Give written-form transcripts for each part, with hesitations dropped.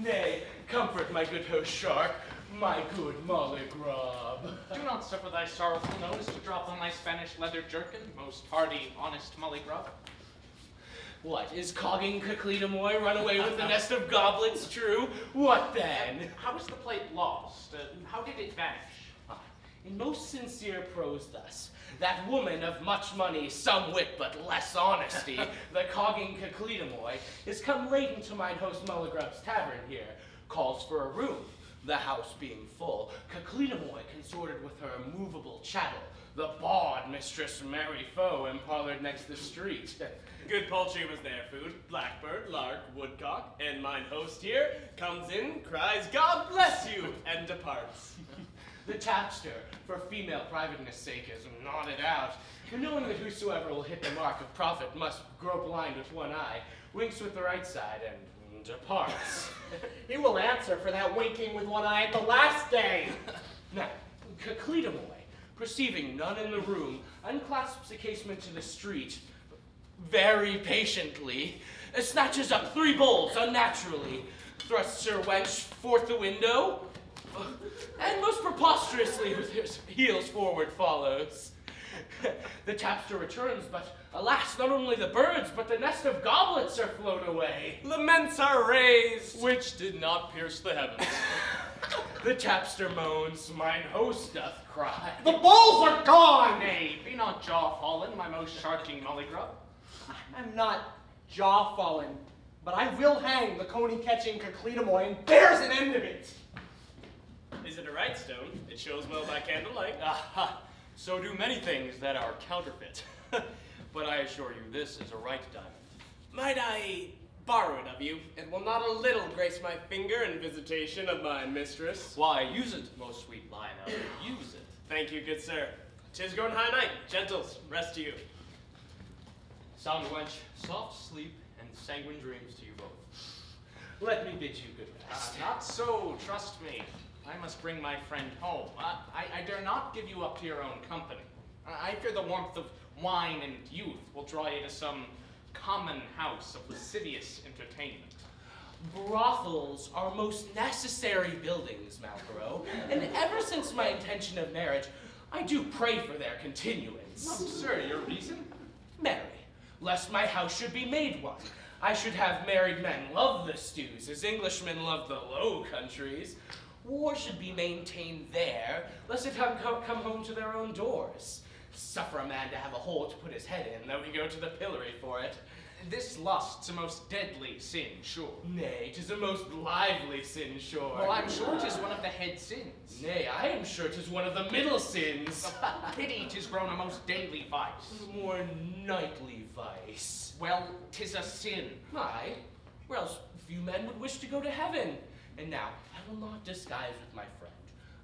Nay, comfort my good host Shark, my good Malhereux. Do not suffer thy sorrowful nose to drop on thy Spanish leather jerkin, most hardy, honest Malhereux. What, is cogging Cacledamoy run away with the nest of goblets, true? What then? How was the plate lost? How did it vanish? In most sincere prose thus, that woman of much money, some wit, but less honesty, the cogging Cacledamoy, is come late into mine host Malhereux's tavern here, calls for a room, the house being full. Cacledamoy consorted with her immovable chattel, the bawd Mistress Mary Foe, imparlored next the street. Good poultry was their food, blackbird, lark, woodcock, and mine host here comes in, cries, God bless you, and departs. The tapster, for female privateness' sake, is nodded out, knowing that whosoever will hit the mark of profit must grow blind with one eye, winks with the right side, and departs. He will answer for that winking with one eye at the last day. Now, Cacledamoy, perceiving none in the room, unclasps a casement to the street, very patiently, snatches up 3 bowls unnaturally, thrusts her wench forth the window, and most preposterously with his heels forward follows. The tapster returns, but alas, not only the birds, but the nest of goblets are flown away. Laments are raised, which did not pierce the heavens. The tapster moans, mine host doth cry. The bowls are gone! Nay, be not jaw-fallen, my most sharking Malhereux. I'm not jaw-fallen, but I will hang the coney-catching Cacledamoy, and there's an end of it. Is it a right stone? It shows well by candlelight. Aha! So do many things that are counterfeit. But I assure you, this is a right diamond. Might I borrow it of you? It will not a little grace my finger in visitation of my mistress. Why, use it, most sweet Lionel. Use it. Thank you, good sir. 'Tis grown high night. Gentles, rest to you. Sound wench, soft sleep and sanguine dreams to you both. Let me bid you good rest. Not so, trust me. I must bring my friend home. I dare not give you up to your own company. I fear the warmth of wine and youth will draw you to some common house of lascivious entertainment. Brothels are most necessary buildings, Malhereux, and ever since my intention of marriage, I do pray for their continuance. Oh, sir, your reason? Marry, lest my house should be made one. I should have married men love the stews, as Englishmen love the Low Countries. War should be maintained there, lest it come home to their own doors. Suffer a man to have a hole to put his head in, though he go to the pillory for it. This lust's a most deadly sin, sure. Nay, 'tis a most lively sin, sure. Well, I'm sure 'tis one of the head sins. Nay, I am sure 'tis one of the middle sins. Pity 'tis grown a most daily vice. More nightly vice. Well, 'tis a sin. Aye, or else few men would wish to go to heaven. And now, I will not disguise with my friend.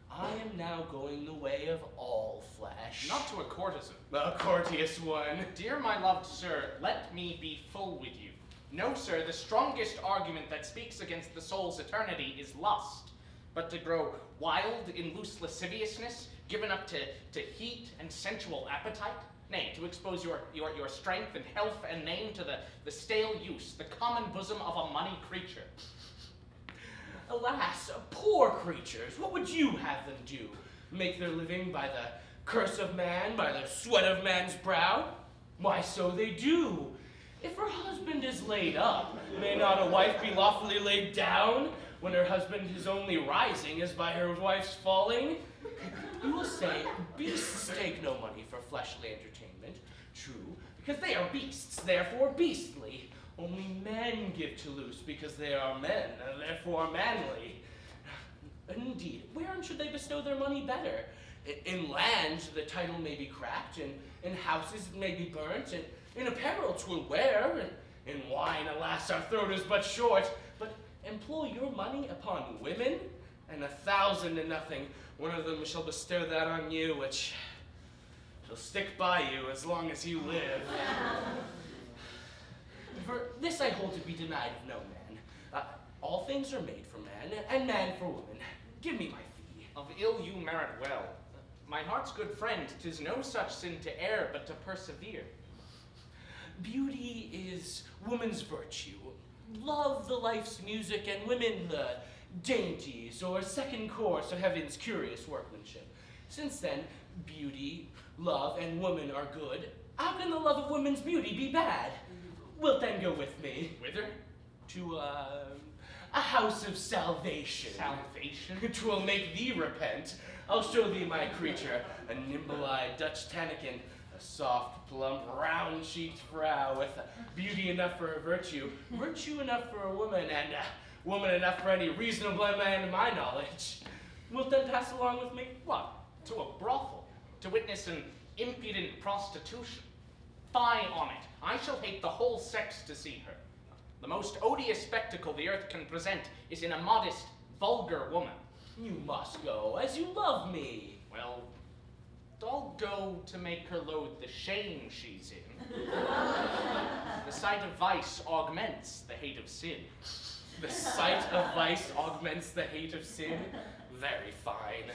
I am now going the way of all flesh. Not to a courtesan. A courteous one. Dear my loved sir, let me be full with you. No, sir, the strongest argument that speaks against the soul's eternity is lust. But to grow wild in loose lasciviousness, given up to heat and sensual appetite, nay, to expose your strength and health and name to the stale use, the common bosom of a money creature. Alas, poor creatures, what would you have them do? Make their living by the curse of man, by the sweat of man's brow? Why, so they do. If her husband is laid up, may not a wife be lawfully laid down, when her husband is only rising as by her wife's falling? You will say, beasts take no money for fleshly entertainment. True, because they are beasts, therefore beastly. Only men give to loose because they are men, and therefore manly. Indeed, wherein should they bestow their money better? In land, the title may be cracked, and in houses it may be burnt, and in apparel 'twill wear, and in wine, alas, our throat is but short. But employ your money upon women, and 1,000 to nothing, one of them shall bestow that on you, which shall stick by you as long as you live. For this I hold to be denied of no man. All things are made for man, and man for woman. Give me my fee. Of ill you merit well. My heart's good friend, 'tis no such sin to err, but to persevere. Beauty is woman's virtue. love the life's music and women the dainties or second course of heaven's curious workmanship. Since then, beauty, love, and woman are good, how can the love of woman's beauty be bad? Wilt then go with me? Whither? To a house of salvation. Salvation? 'Twill make thee repent. I'll show thee my creature, a nimble-eyed Dutch Tannikin, a soft, plump, round-cheeked brow with beauty enough for a virtue enough for a woman, and woman enough for any reasonable man to my knowledge. Wilt then pass along with me? What? To a brothel? To witness an impudent prostitution? Fie on it. I shall hate the whole sex to see her. The most odious spectacle the earth can present is in a modest, vulgar woman. You must go, as you love me. Well, I'll go to make her loathe the shame she's in. The sight of vice augments the hate of sin. The sight of vice augments the hate of sin? Very fine.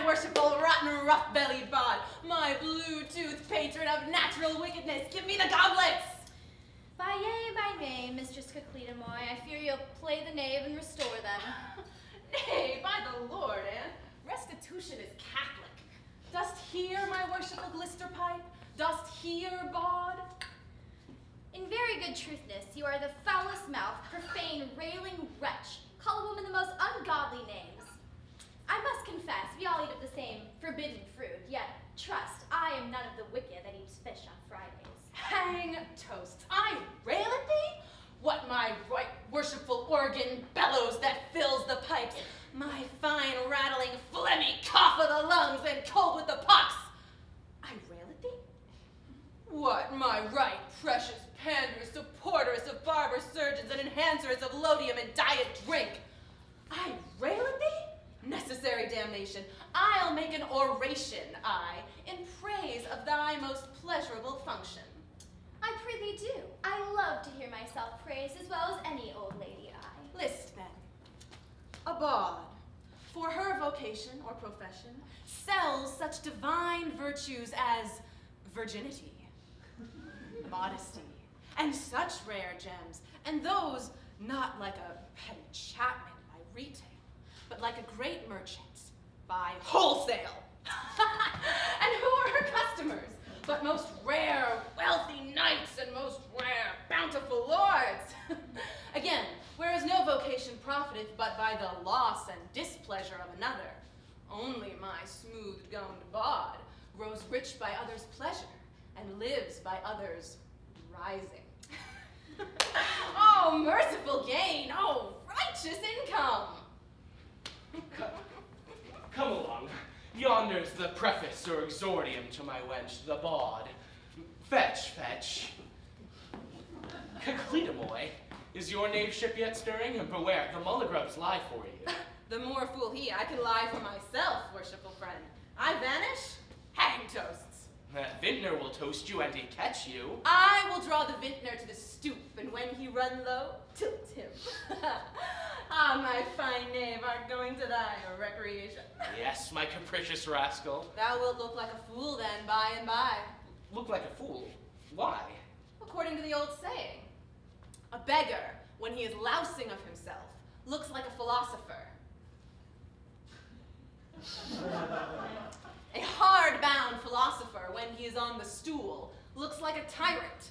Worshipful, rotten, rough-bellied bod, my blue-toothed patron of natural wickedness, give me the goblets! By nay, Mistress Coquelinoy, I fear you'll play the knave and restore them. Nay, by the Lord, Anne, restitution is Catholic. Dost hear, my worshipful glister pipe? Dost hear, bod? In very good truthness, you are the foulest-mouthed, profane, railing wretch. Call a woman the most ungodly names. I must confess, we all eat of the same forbidden fruit, yet, trust, I am none of the wicked that eats fish on Fridays. Hang toast, I rail at thee? What my right worshipful organ bellows that fills the pipes, my fine rattling phlegmy cough of the lungs and cold with the pox. I rail at thee? What my right precious panders, supporters of barber surgeons and enhancers of lodium and diet drink? I rail at thee? Necessary damnation, I'll make an oration, in praise of thy most pleasurable function. I prithee do. I love to hear myself praised as well as any old lady I. List then. A bawd, for her vocation or profession, sells such divine virtues as virginity, modesty, and such rare gems, and those not like a petty chapman by retail, but like a great merchant by wholesale. And who are her customers? But most rare, wealthy knights and most rare, bountiful lords. Again, whereas no vocation profiteth but by the loss and displeasure of another, only my smooth-goned bod grows rich by others' pleasure and lives by others' rising. Oh, merciful gain! Oh, righteous income! Come along. Yonder's the preface or exordium to my wench, the bawd. Fetch, fetch. Coquelinoy, is your knave ship yet stirring? And beware, the mulligrubs lie for you. The more fool he, I can lie for myself, worshipful friend. I vanish, hang toasts. That vintner will toast you and he catch you. I will draw the vintner to the stoop, and when he run low, tilt him. Ah, my fine knave, art going to thy recreation. Yes, my capricious rascal. Thou wilt look like a fool then, by and by. Look like a fool? Why? According to the old saying, a beggar, when he is lousing of himself, looks like a philosopher. A hard-bound philosopher, when he is on the stool, looks like a tyrant.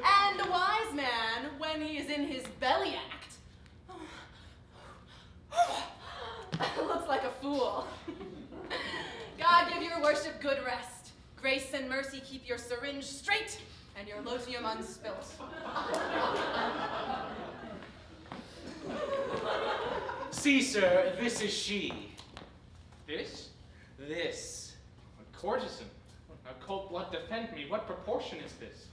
And a wise man, when he is in his belly act, looks like a fool. God give your worship good rest. Grace and mercy keep your syringe straight and your lotium unspilt. See, sir, this is she. This? This. A courtesan. A cold blood defend me. What proportion is this?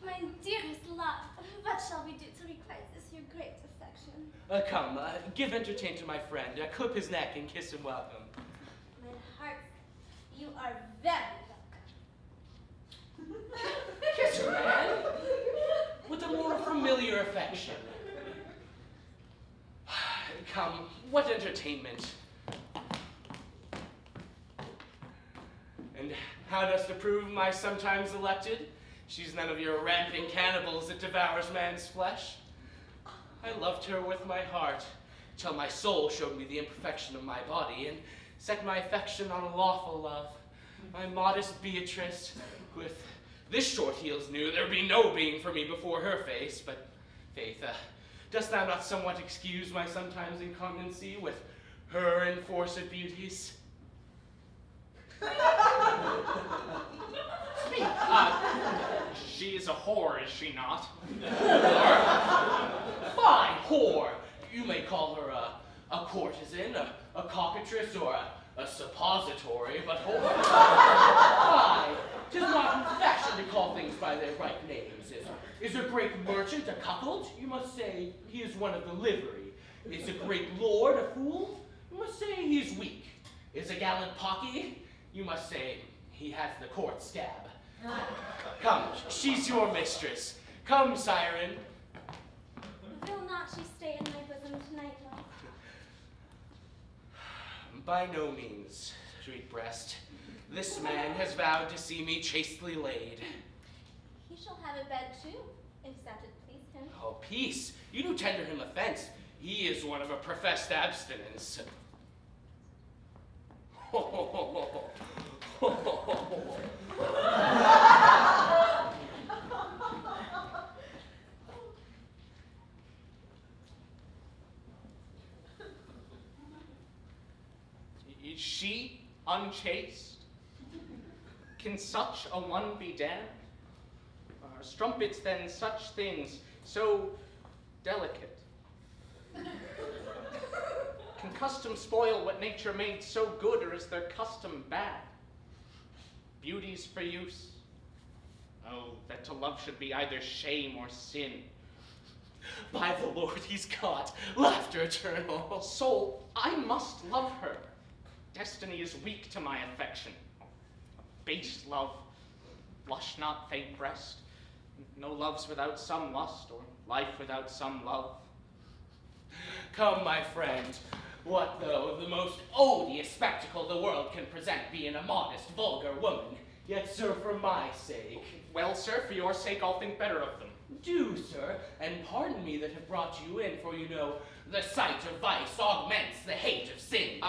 My dearest love, what shall we do to requite this your great affection? Come, give entertain to my friend. Clip his neck and kiss him welcome. My heart, you are very welcome. Kiss what entertainment? And how dost approve my sometimes elected? She's none of your ramping cannibals that devours man's flesh. I loved her with my heart, till my soul showed me the imperfection of my body, and set my affection on a lawful love. My modest Beatrice, with this short heels knew there be no being for me before her face, but faith, dost thou not somewhat excuse my sometimes incontinency with her enforced beauties? Speak. She is a whore, is she not? Whore? Fine, whore. You may call her a courtesan, a cockatrice, or a suppository, but whore. Aye, 'tis not in fashion to call things by their right names. Is a great merchant a cuckold? You must say he is one of the livery. Is a great lord a fool? You must say he is weak. Is a gallant pocky? You must say he has the court scab. Come, she's your mistress. Come, siren. Will not she stay in my bosom tonight, love? By no means, sweet breast. This man has vowed to see me chastely laid. He shall have a bed too, if that it please him. Oh, peace. You do tender him offense. He is one of a professed abstinence. Is she unchaste? Can such a one be damned? Are strumpets then such things so delicate? Can custom spoil what nature made so good, or is their custom bad? Beauty's for use. Oh, that to love should be either shame or sin. By the Lord, he's caught. Laughter eternal. Soul, I must love her. Destiny is weak to my affection. Base love, blush not, faint breast. No love's without some lust, or life without some love. Come, my friend. What though the most odious spectacle the world can present being a modest, vulgar woman? Yet, sir, for my sake. Well, sir, for your sake I'll think better of them. Do, sir, and pardon me that have brought you in, for you know, the sight of vice augments the hate of sin.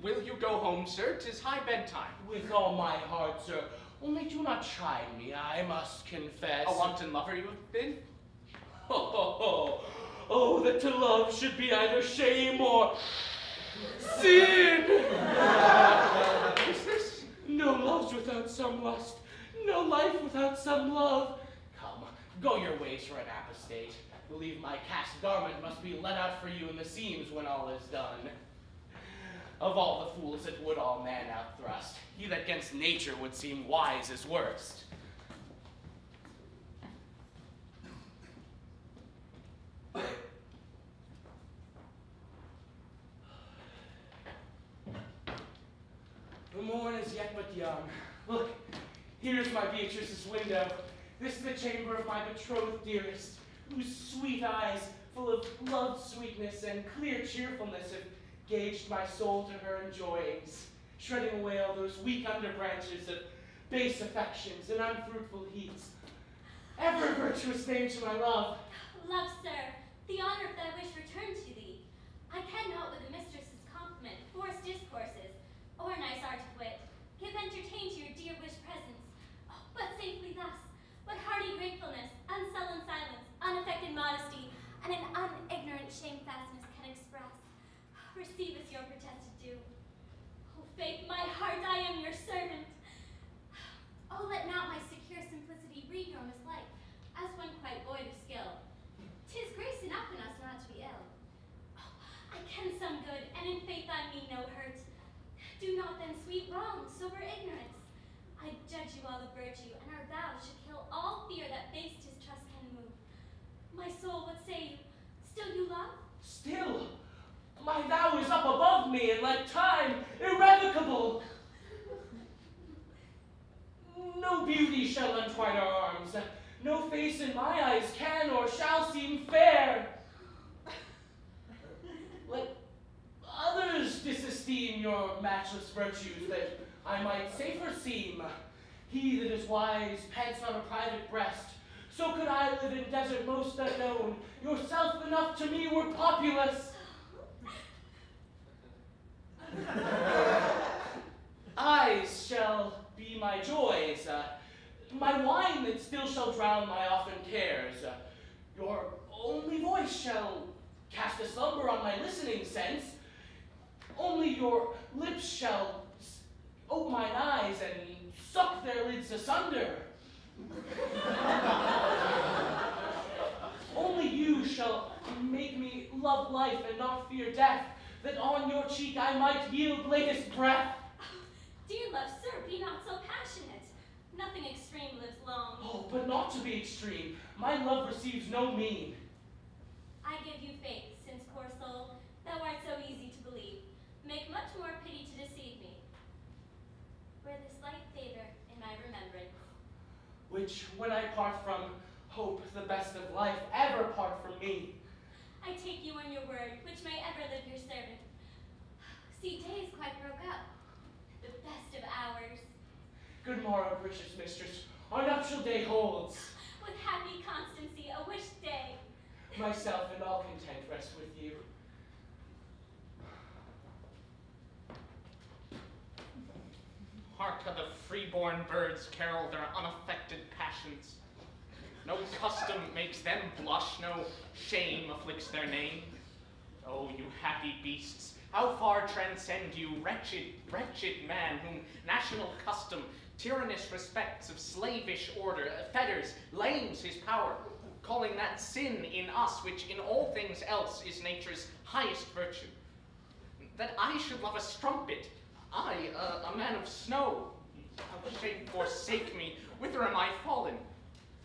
Will you go home, sir? 'Tis high bedtime. With all my heart, sir. Only do not chide me, I must confess. A wanton lover you have been? Oh, that to love should be either shame or sin! Is this? No love's without some lust, no life without some love. Come, go your ways for an apostate. Believe my cast garment must be let out for you in the seams when all is done. Of all the fools it would all man outthrust, he that against nature would seem wise is worst. The morn is yet but young. Look, here's my Beatrice's window. This is the chamber of my betrothed dearest, whose sweet eyes, full of loved sweetness and clear cheerfulness, have gauged my soul to her enjoyings, shredding away all those weak underbranches of base affections and unfruitful heats. Ever virtuous name to my love. Love, sir, the honor of thy wish return to thee. I cannot with a mistress's compliment force discourses, or nice art of wit, give entertain to your dear wish presence, but safely thus, what hearty gratefulness, unsullen silence, unaffected modesty, and an unignorant shamefastness can express. Receive as your protested due. Oh, faith, my heart, I am your servant. Oh, let not my secure simplicity read your mislight, as one quite void of skill. 'Tis grace enough in us not to be ill. Oh, I can some good, and in faith I mean no hurt. Do not then sweet wrong, sober ignorance. I judge you all of virtue, and our vows should kill all fear that base his trust can move. My soul, what say you? Still you love? Still, my vow is up above me, and like time, irrevocable. No beauty shall untwine our arms. No face in my eyes can or shall seem fair. esteem your matchless virtues, that I might safer seem. He that is wise pants on a private breast. So could I live in desert most unknown. Yourself enough to me were populous. Eyes shall be my joys, my wine that still shall drown my often cares. Your only voice shall cast a slumber on my listening sense. Only your lips shall ope mine eyes and suck their lids asunder. Only you shall make me love life and not fear death, that on your cheek I might yield latest breath. Dear love, sir, be not so passionate. Nothing extreme lives long. Oh, but not to be extreme. My love receives no mean. I give you faith, since, poor soul, thou art so easy to believe. Make much more pity to deceive me. Wear this light favor in my remembrance. Which, when I part from hope, the best of life, ever part from me. I take you on your word, which may ever live your servant. See, day is quite broke up. The best of hours. Good morrow, gracious mistress. Our nuptial day holds. With happy constancy, a wished day. Myself and all content rest with you. Hark how the freeborn birds carol their unaffected passions. No custom makes them blush, no shame afflicts their name. Oh, you happy beasts, how far transcend you, wretched, wretched man, whom national custom, tyrannous respects of slavish order, fetters, lames his power, calling that sin in us, which in all things else is nature's highest virtue. That I should love a strumpet, I, a man of snow. How shame forsake me, whither am I fallen?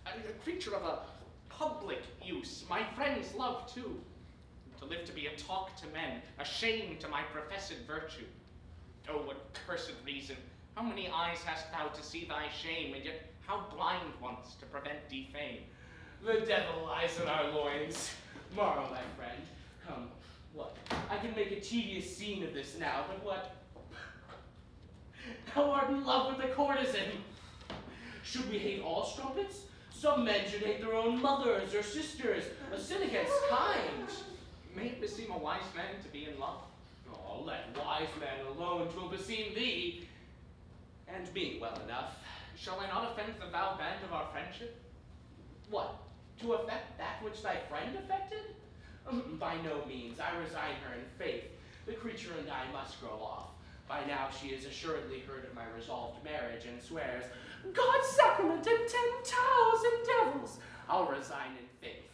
A creature of a public use, my friends love too. To live to be a talk to men, a shame to my professed virtue. Oh, what cursed reason! How many eyes hast thou to see thy shame, and yet how blind ones to prevent defame? The devil lies in our loins. Morrow, my friend. Come, what? I can make a tedious scene of this now, but what? Thou art in love with a courtesan. Should we hate all strumpets? Some men should hate their own mothers or sisters, a sin against kind. May it beseem a wise man to be in love? Oh, let wise men alone, 'twill beseem thee, and me well enough. Shall I not offend the vow band of our friendship? What, to effect that which thy friend effected? By no means, I resign her in faith. The creature and I must grow off. By now she has assuredly heard of my resolved marriage, and swears, God's sacrament and 10,000 devils, I'll resign in faith.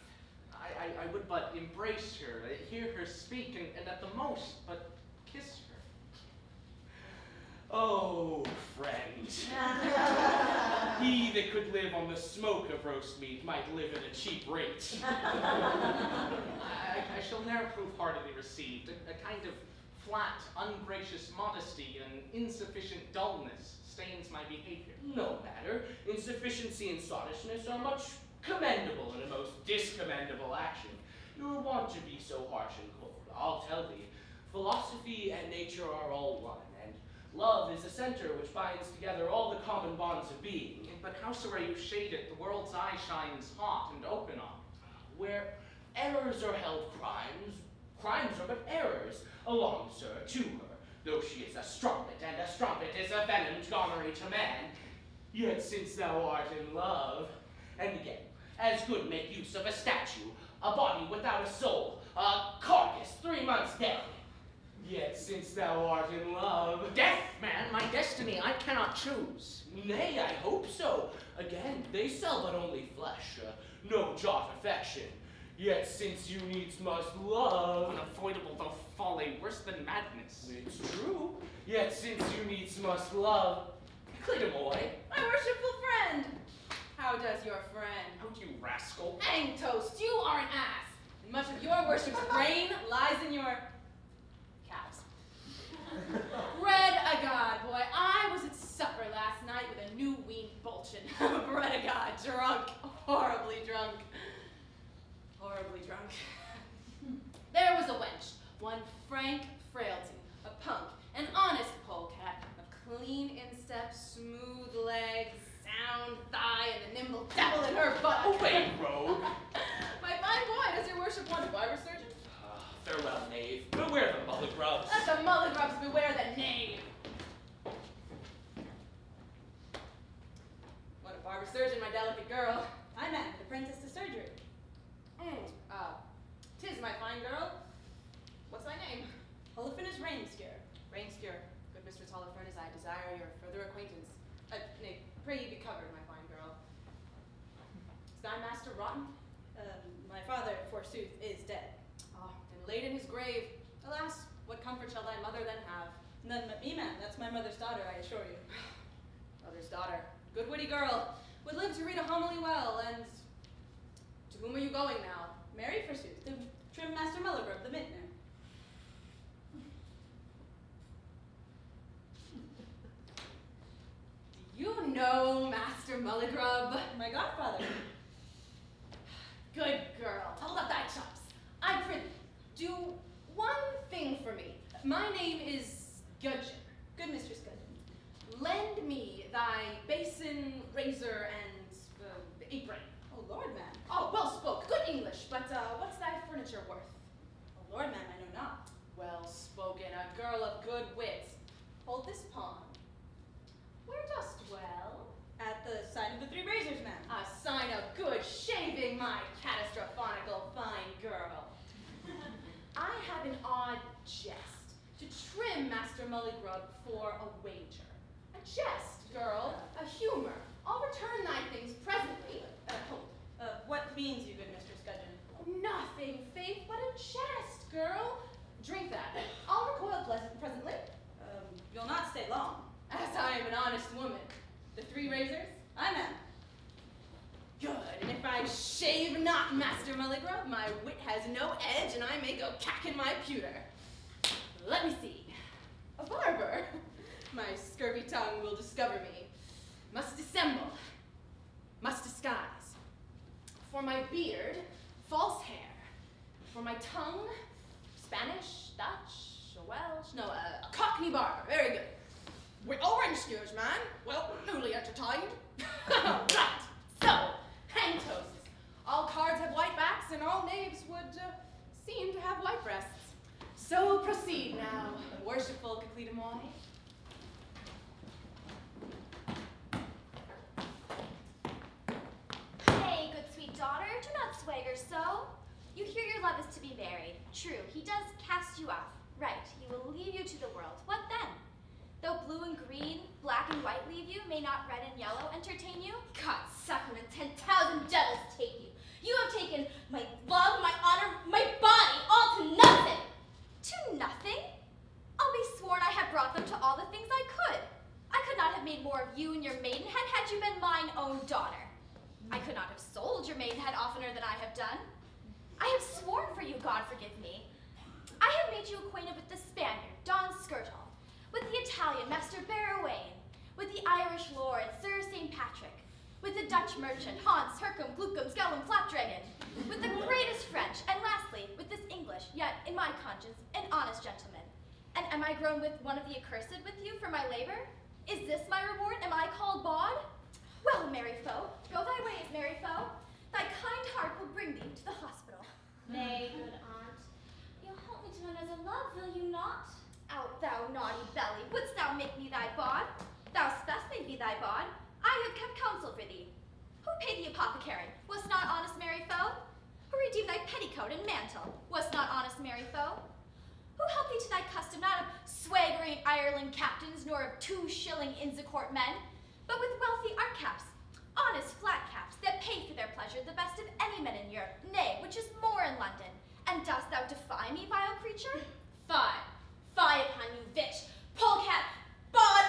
I would but embrace her, hear her speak, and at the most, but kiss her. Oh, friend. He that could live on the smoke of roast meat might live at a cheap rate. I shall ne'er prove heartily received. A kind of flat, ungracious modesty and insufficient dullness stains my behavior. No matter. Insufficiency and sottishness are much commendable in a most discommendable action. You are wont to be so harsh and cold. I'll tell thee, philosophy and nature are all one, and love is a center which binds together all the common bonds of being. But howsoever you shade it, the world's eye shines hot and open on. Where errors are held crimes, crimes are but errors. Along, sir, to her, though she is a strumpet, and a strumpet is a venomed gonorrhea to man. Yet since thou art in love, and again, as good make use of a statue, a body without a soul, a carcass 3 months dead. Yet since thou art in love... Death, man, my destiny I cannot choose. Nay, I hope so. Again, they sell but only flesh, no jot affection. Yet since you needs must love... Unavoidable though folly, worse than madness. It's true. Yet since you needs must love... Clitamoy. My worshipful friend! How does your friend? Out, you rascal. Hang toast, you are an ass! And much of your worship's brain lies in your... calves. Bread a god, boy. I was at supper last night with a new weaned bulchin. Bread a god, drunk. Horribly drunk. Horribly drunk. There was a wench, one frank frailty, a punk, An honest polecat, of clean instep, smooth legs, sound thigh, and a nimble devil in her butt. Away, rogue! My fine boy, does your worship want a barber surgeon? Farewell, knave. Beware the mulligrubs. Let the mulligrubs beware the knave. What a barber surgeon, my delicate girl. I'm Anne, apprentice to surgery. 'Tis my fine girl. What's thy name? Holofernes Rainscare. Rainscure. Good Mistress Holofernes, I desire your further acquaintance. Nay, pray ye be covered, my fine girl. Is thy master rotten? My father, forsooth, is dead. And laid in his grave. Alas, what comfort shall thy mother then have? None but me, ma'am. That's my mother's daughter, I assure you. Mother's daughter. Good witty girl. Would live to read a homily well, and to whom are you going now? Mary, forsooth, to trim Master Mulligrub, the vintner. Do you know Master Mulligrub? My godfather. Good girl. Hold up thy chops. I prithee, do one thing for me. My name is Gudgeon. Good Mistress Gudgeon. Lend me thy basin, razor, and apron. Oh, Lord, ma'am. Oh, well spoke. Good English, but what's thy furniture worth? Oh, Lord, ma'am, I know not. Well spoken, a girl of good wit. Hold this pawn. Where dost dwell? At the side of the three razors, ma'am. A sign of good shaving, my catastrophonical fine girl. I have an odd jest to trim Master Mulligrub for a wager. A jest, girl, a humor. I'll return thy things presently. What means you, good Mistress Gudgeon? Nothing, faith, but a jest, girl. Drink that. I'll recoil presently. You'll not stay long. As I am an honest woman. The three razors? I, ma'am. Good, and if I shave not Master Mulligrub, my wit has no edge, and I may go cack in my pewter. Let me see. A barber. My scurvy tongue will discover me. Must dissemble. Must disguise. For my beard, false hair. For my tongue, Spanish, Dutch, Welsh, no, a Cockney barber. Very good. We're orange skewers, man. Well, newly entertained. Right. So, hang toasts. All cards have white backs, and all knaves would seem to have white breasts. So proceed now, worshipful Concubine. Nay, good sweet daughter, do not swagger so. You hear your love is to be married. True, he does cast you off. Right, he will leave you to the world. What then? Though blue and green, black and white leave you, may not red and yellow entertain you? God, sacrament, 10,000 devils take you. You have taken my love, my honor, my body, all to nothing. To nothing? I'll be sworn I have brought them to all the things I could. I could not have made more of you and your maidenhead had you been mine own daughter. I could not have sold your maidenhead oftener than I have done. I have sworn for you, God forgive me. I have made you acquainted with the Spaniard, Don Skirtle, with the Italian, Master Barrowain, with the Irish lord, Sir St. Patrick, with the Dutch merchant, Hans, Hercum, Glucum, Skellum, Flapdragon, with the greatest French, and lastly, with this English, yet, in my conscience, an honest gentleman. And am I grown with one of the accursed with you for my labor? Is this my reward? Am I called bawd? Well, merry foe, go thy ways, merry foe. Thy kind heart will bring thee to the hospital. Nay, good aunt, you'll help me to my as a love, will you not? Out, thou naughty belly, wouldst thou make me thy bawd? Thou spest me be thy bawd. I have kept counsel for thee. Who paid the apothecary? Was not honest merry foe? Who redeemed thy petticoat and mantle? Was not honest merry foe? Who helped thee to thy custom, not of swaggering Ireland captains, nor of 2-shilling Inzicourt men, but with wealthy art caps, honest flat caps, that pay for their pleasure the best of any men in Europe, nay, which is more in London. And dost thou defy me, vile creature? Fie. Fie upon you, bitch. Polecat. Bawd.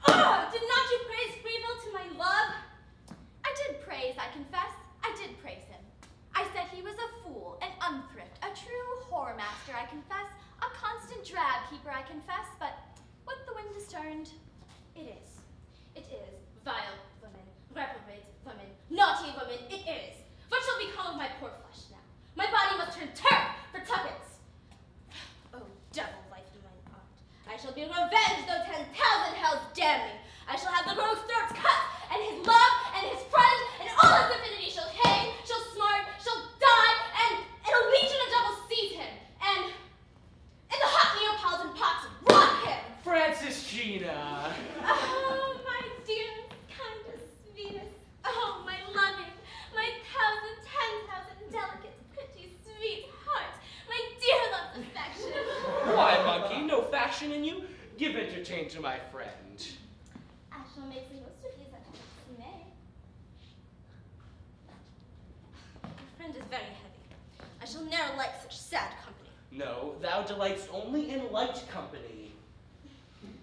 Oh, did not you praise Freevill to my love? I did praise, I confess. I did praise him. I said he was a fool, an unthrift, a true whore master, I confess, a constant drab keeper, I confess, but what the wind has turned, it is. It is. Vile woman. Reprobate woman. Naughty woman. It is. What shall become of my poor flesh now? My body must turn turf for tuppence. Oh, devil life in mine art. I shall be revenged I shall have the rogue's throats cut, and his love, and his friend, and all his affinity shall hang, shall smart, shall die, and a legion of devils seize him, and in the hot Neapolitan pots rock him. Francischina. Oh, my dearest, kindest, sweetest, oh, my loving, my 10,000 delicate, pretty, sweet heart, my dear love's affection. Why, monkey, no fashion in you? Give entertain to my friend. I shall make the most of you that I may. Your friend is very heavy. I shall ne'er like such sad company. No, thou delightst only in light company.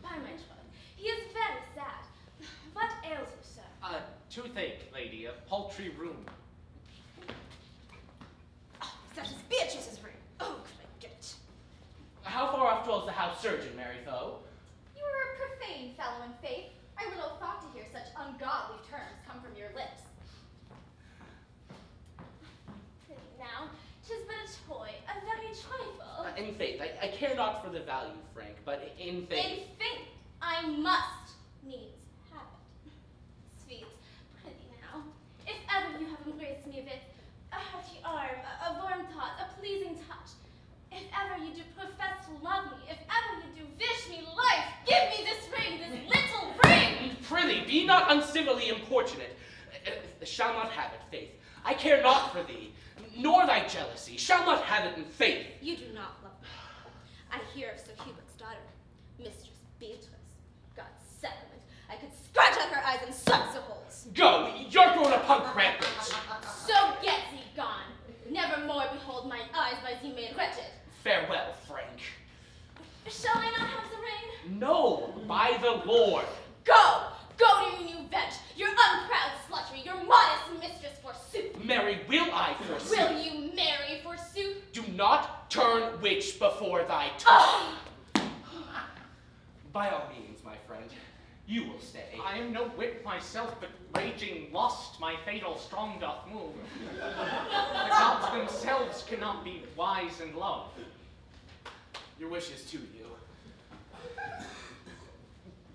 By my troth, he is very sad. What ails you, sir? Toothache, lady, a paltry rheum. Oh, that is Beatrice's ring. Oh, could I get it? How far off dwells the house surgeon, Malhereux? You are a profane fellow in faith. I little thought to hear such ungodly terms come from your lips. Now, 'tis but a toy, a very trifle. In faith, I care not for the value, Frank, but in faith. In faith, I must needs have it. Sweet, pretty now, if ever you have embraced me with a hearty arm, a warm thought, a pleasing touch, if ever you do profess to love me, if ever you do wish me life, give me this ring, this little ring! Prithee, be not uncivilly importunate. Shall not have it, faith. I care not for thee, nor thy jealousy. Shall not have it in faith. You do not love me. I hear of Sir Hubert's daughter, Mistress Beatrice. God's sacrament, I could scratch out her eyes and suck the holes. Go, you're grown a punk rampant. So get thee gone. Never more behold mine eyes by thee made wretched. Farewell, Frank. Shall I not have the ring? No, by the Lord. Go! Go to your new bench, your unproud sluttery, your modest mistress forsooth. Marry will I, forsooth. Will you marry forsooth? Do not turn witch before thy tongue. By all means, my friend, you will stay. I am no wit myself, but raging lust my fatal strong doth move. The gods themselves cannot be wise in love. Your wishes to you.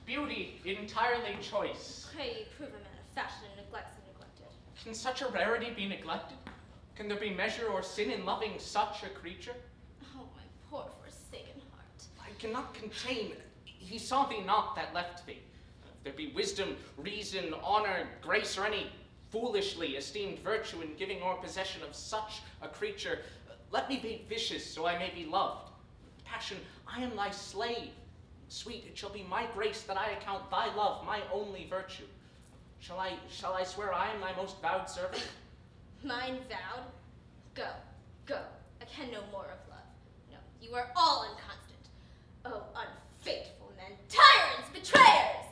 Beauty entirely choice. Pray ye prove a man of fashion and neglects the neglected. Can such a rarity be neglected? Can there be measure or sin in loving such a creature? Oh, my poor forsaken heart. I cannot contain. He saw thee not that left thee. If there be wisdom, reason, honor, grace, or any foolishly esteemed virtue in giving or possession of such a creature, let me be vicious so I may be loved. Passion, I am thy slave. Sweet, it shall be my grace that I account thy love my only virtue. Shall I swear I am thy most vowed servant? Mine vowed? Go, go. I can no more of love. No, you are all inconstant. Oh, unfaithful men, tyrants, betrayers!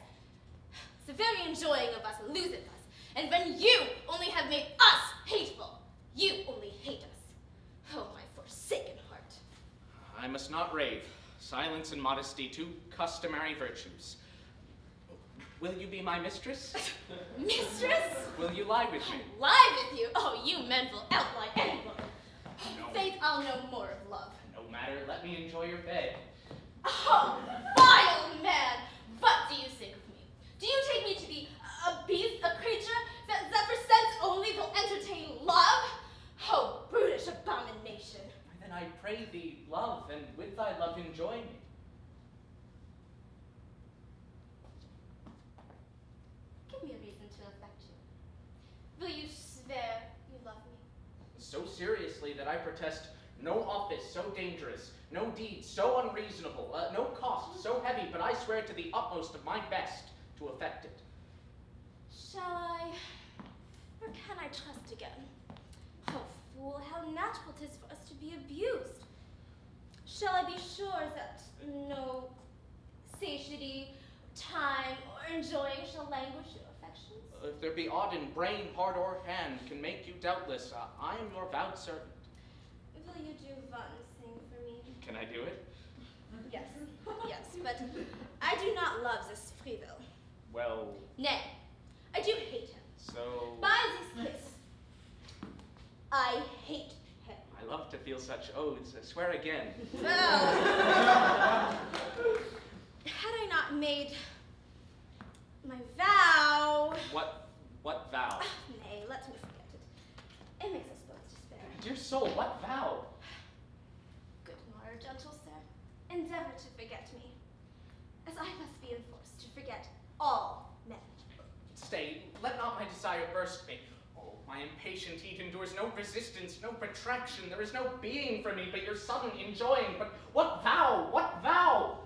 The very enjoying of us loseth us, and when you only have made us hateful, you only hate us. Oh, my forsaken heart. I must not rave. Silence and modesty, two customary virtues. Will you be my mistress? Mistress? Will you lie with me? Lie with you? Oh, you men will outlie anyone. No. Faith, I'll know more of love. No matter, let me enjoy your bed. Oh, vile man! What do you think of me? Do you take me to be a beast, a creature that for sense only will entertain love? Oh, brutish abomination! Then I pray thee, love, and with thy love enjoy me. Give me a reason to affect you. Will you swear you love me? So seriously that I protest no office so dangerous, no deed so unreasonable, no cost so heavy, but I swear to the utmost of my best to effect it. Shall I, or can I trust again? Oh, fool, how natural 'tis for us to be abused. Shall I be sure that no satiety, time, or enjoying shall languish your affections? If there be aught in brain, heart, or hand can make you doubtless, I am your vowed servant. Will you do one thing for me? Can I do it? Yes, yes, but I do not love this Freevill. Well, Nay, I do hate him. so... By this kiss, I hate him. I love to feel such oaths. Swear again. Well, had I not made My vow. What vow? Nay, let me forget it. It makes us both despair. Dear soul, what vow? Good morrow, gentle sir. Endeavor to forget me, as I must be enforced to forget all men. Stay, let not my desire burst me. Oh, my impatient heat endures no resistance, no protraction. There is no being for me but your sudden enjoying. But what vow? What vow?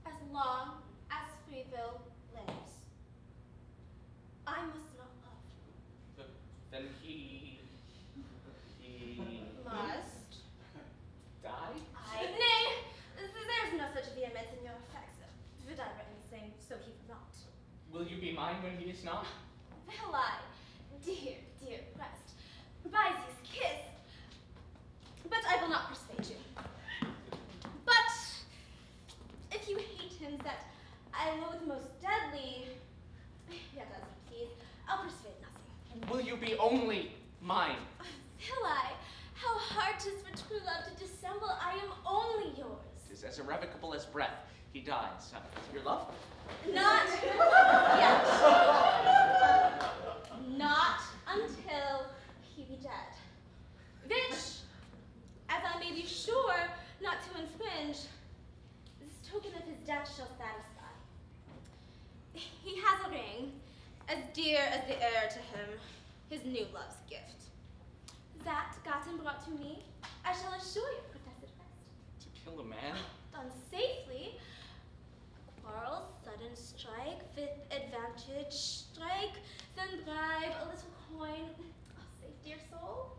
As long as Freevill lives, I must not love. Then he Must die? Nay, there's no such vehemence in your affects. Would I write anything, so he will not. Will you be mine when he is not? Will I, dear, dear breast, by this kiss? But I will not persuade you. But if you hate him that I loathe most deadly, yet as you please, I'll persuade nothing. Will you be only mine? Will I? How hard 'tis for true love to dissemble I am only yours. 'Tis as irrevocable as breath. He dies. Your love? Not yet. Not until he be dead. Which, as I may be sure not to infringe, this token of his death shall satisfy. He has a ring, as dear as the heir to him, his new love's gift. That got and brought to me, I shall assure you, protested rest. To kill a man? Done safely. Quarrel, sudden strike, with advantage, strike, then bribe, a little coin. Oh, safe, dear soul.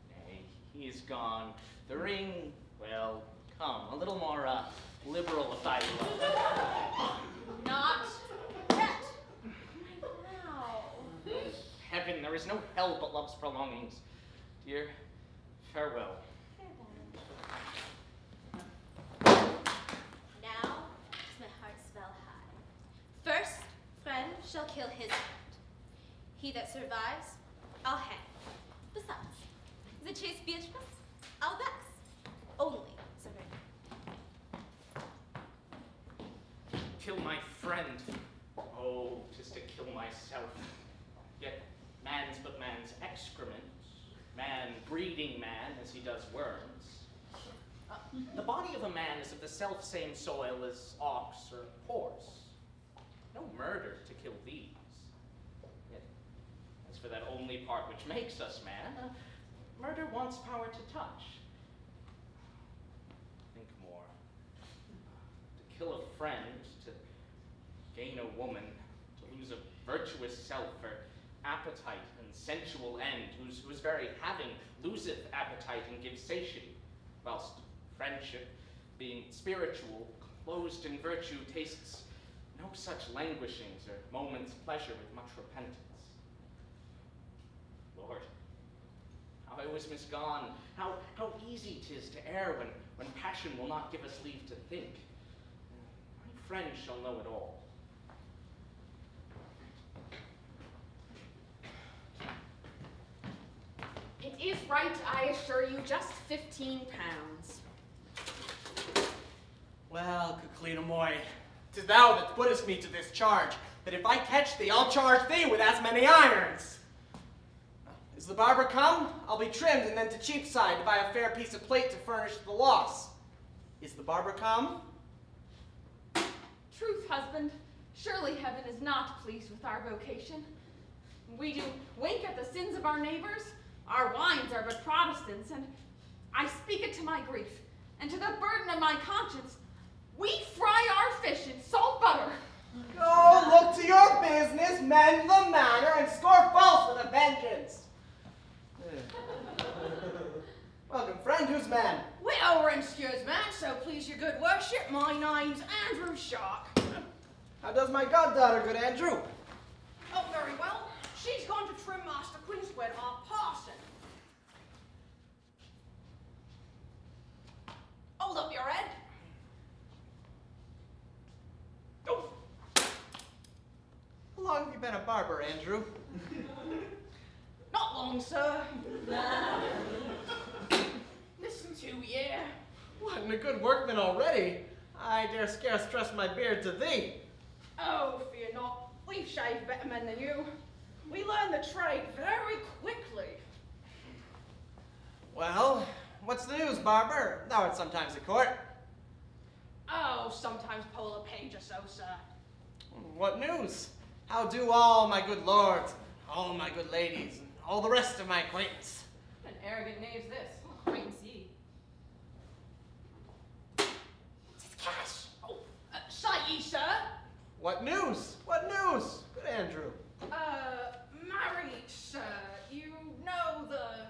Nay, he is gone. The ring, well, come, a little more liberal if I will. Not yet. My vow. Heaven, there is no hell but love's prolongings. Dear, farewell. Now does my heart swell high. First, friend shall kill his friend. He that survives, I'll hang. Besides, the chaste Beatrice, I'll vex. Only surrender. Kill my friend. Oh, 'tis to kill myself. Yet man's but man's excrement. Man breeding man as he does worms. The body of a man is of the self-same soil as ox or horse. No murder to kill these. Yet, as for that only part which makes us man, murder wants power to touch. Think more. To kill a friend, to gain a woman, to lose a virtuous self for appetite and sensual end, whose very having loseth appetite and gives satiety, whilst friendship, being spiritual, closed in virtue, tastes no such languishings or moment's pleasure with much repentance. Lord, how I was misgone, how easy 'tis to err when passion will not give us leave to think. My friend shall know it all. It is right, I assure you, just 15 pounds. Well, Concubine, 'tis thou that puttest me to this charge, that if I catch thee, I'll charge thee with as many irons. Is the barber come? I'll be trimmed and then to Cheapside to buy a fair piece of plate to furnish the loss. Is the barber come? Truth, husband, surely heaven is not pleased with our vocation. We do wink at the sins of our neighbors. Our wines are but Protestants, and I speak it to my grief, and to the burden of my conscience. We fry our fish in salt butter. Go, look to your business, mend the manner, and score false with a vengeance. Welcome, friend, who's man? Well, excuse me, so please your good worship, my name's Andrew Shark. How does my goddaughter, good Andrew? Oh, very well. She's gone to trim Master Quinnswood, our parson. Hold up your head. Oh. How long have you been a barber, Andrew? Not long, sir. Listen to, yeah. What, and a good workman already? I dare scarce trust my beard to thee. Oh, fear not. We've shaved better men than you. We learn the trade very quickly. Well, what's the news, barber? Thou art sometimes at court. Oh, sometimes pull a page or so, sir. What news? How do all my good lords, all my good ladies, and all the rest of my acquaintance? An arrogant knave's this. Wait and see. It's cash. Oh, say ye, sir. What news? What news? Good Andrew. Marry, sir, you know the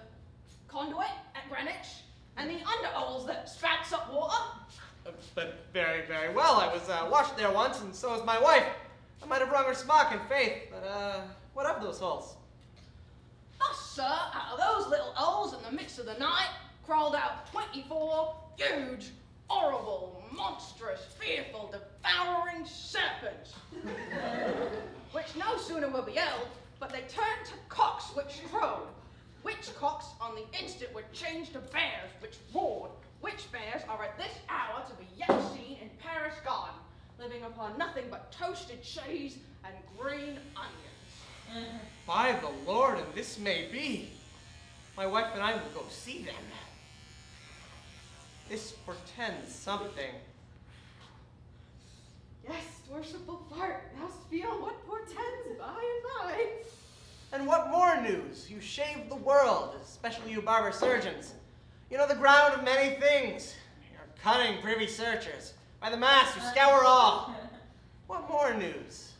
conduit at Greenwich and the underholes that spouts up water? But very, very well. I was washed there once, and so was my wife. I might have wrung her smock in faith, but what of those holes? Thus, sir, out of those little holes in the midst of the night, crawled out 24 huge, horrible, monstrous, fearful, devouring serpents, which no sooner were beheld, but they turned to cocks which crowed, which cocks on the instant were changed to bears which roared, which bears are at this hour to be yet seen in Paris garden, living upon nothing but toasted cheese and green onions. By the Lord, and this may be. My wife and I will go see them. This portends something. Yes, worshipful fart, thou'st feel what portends by and by. And what more news? You shave the world, especially you barber surgeons. You know the ground of many things. You're cunning privy searchers. By the mass, you scour all. What more news?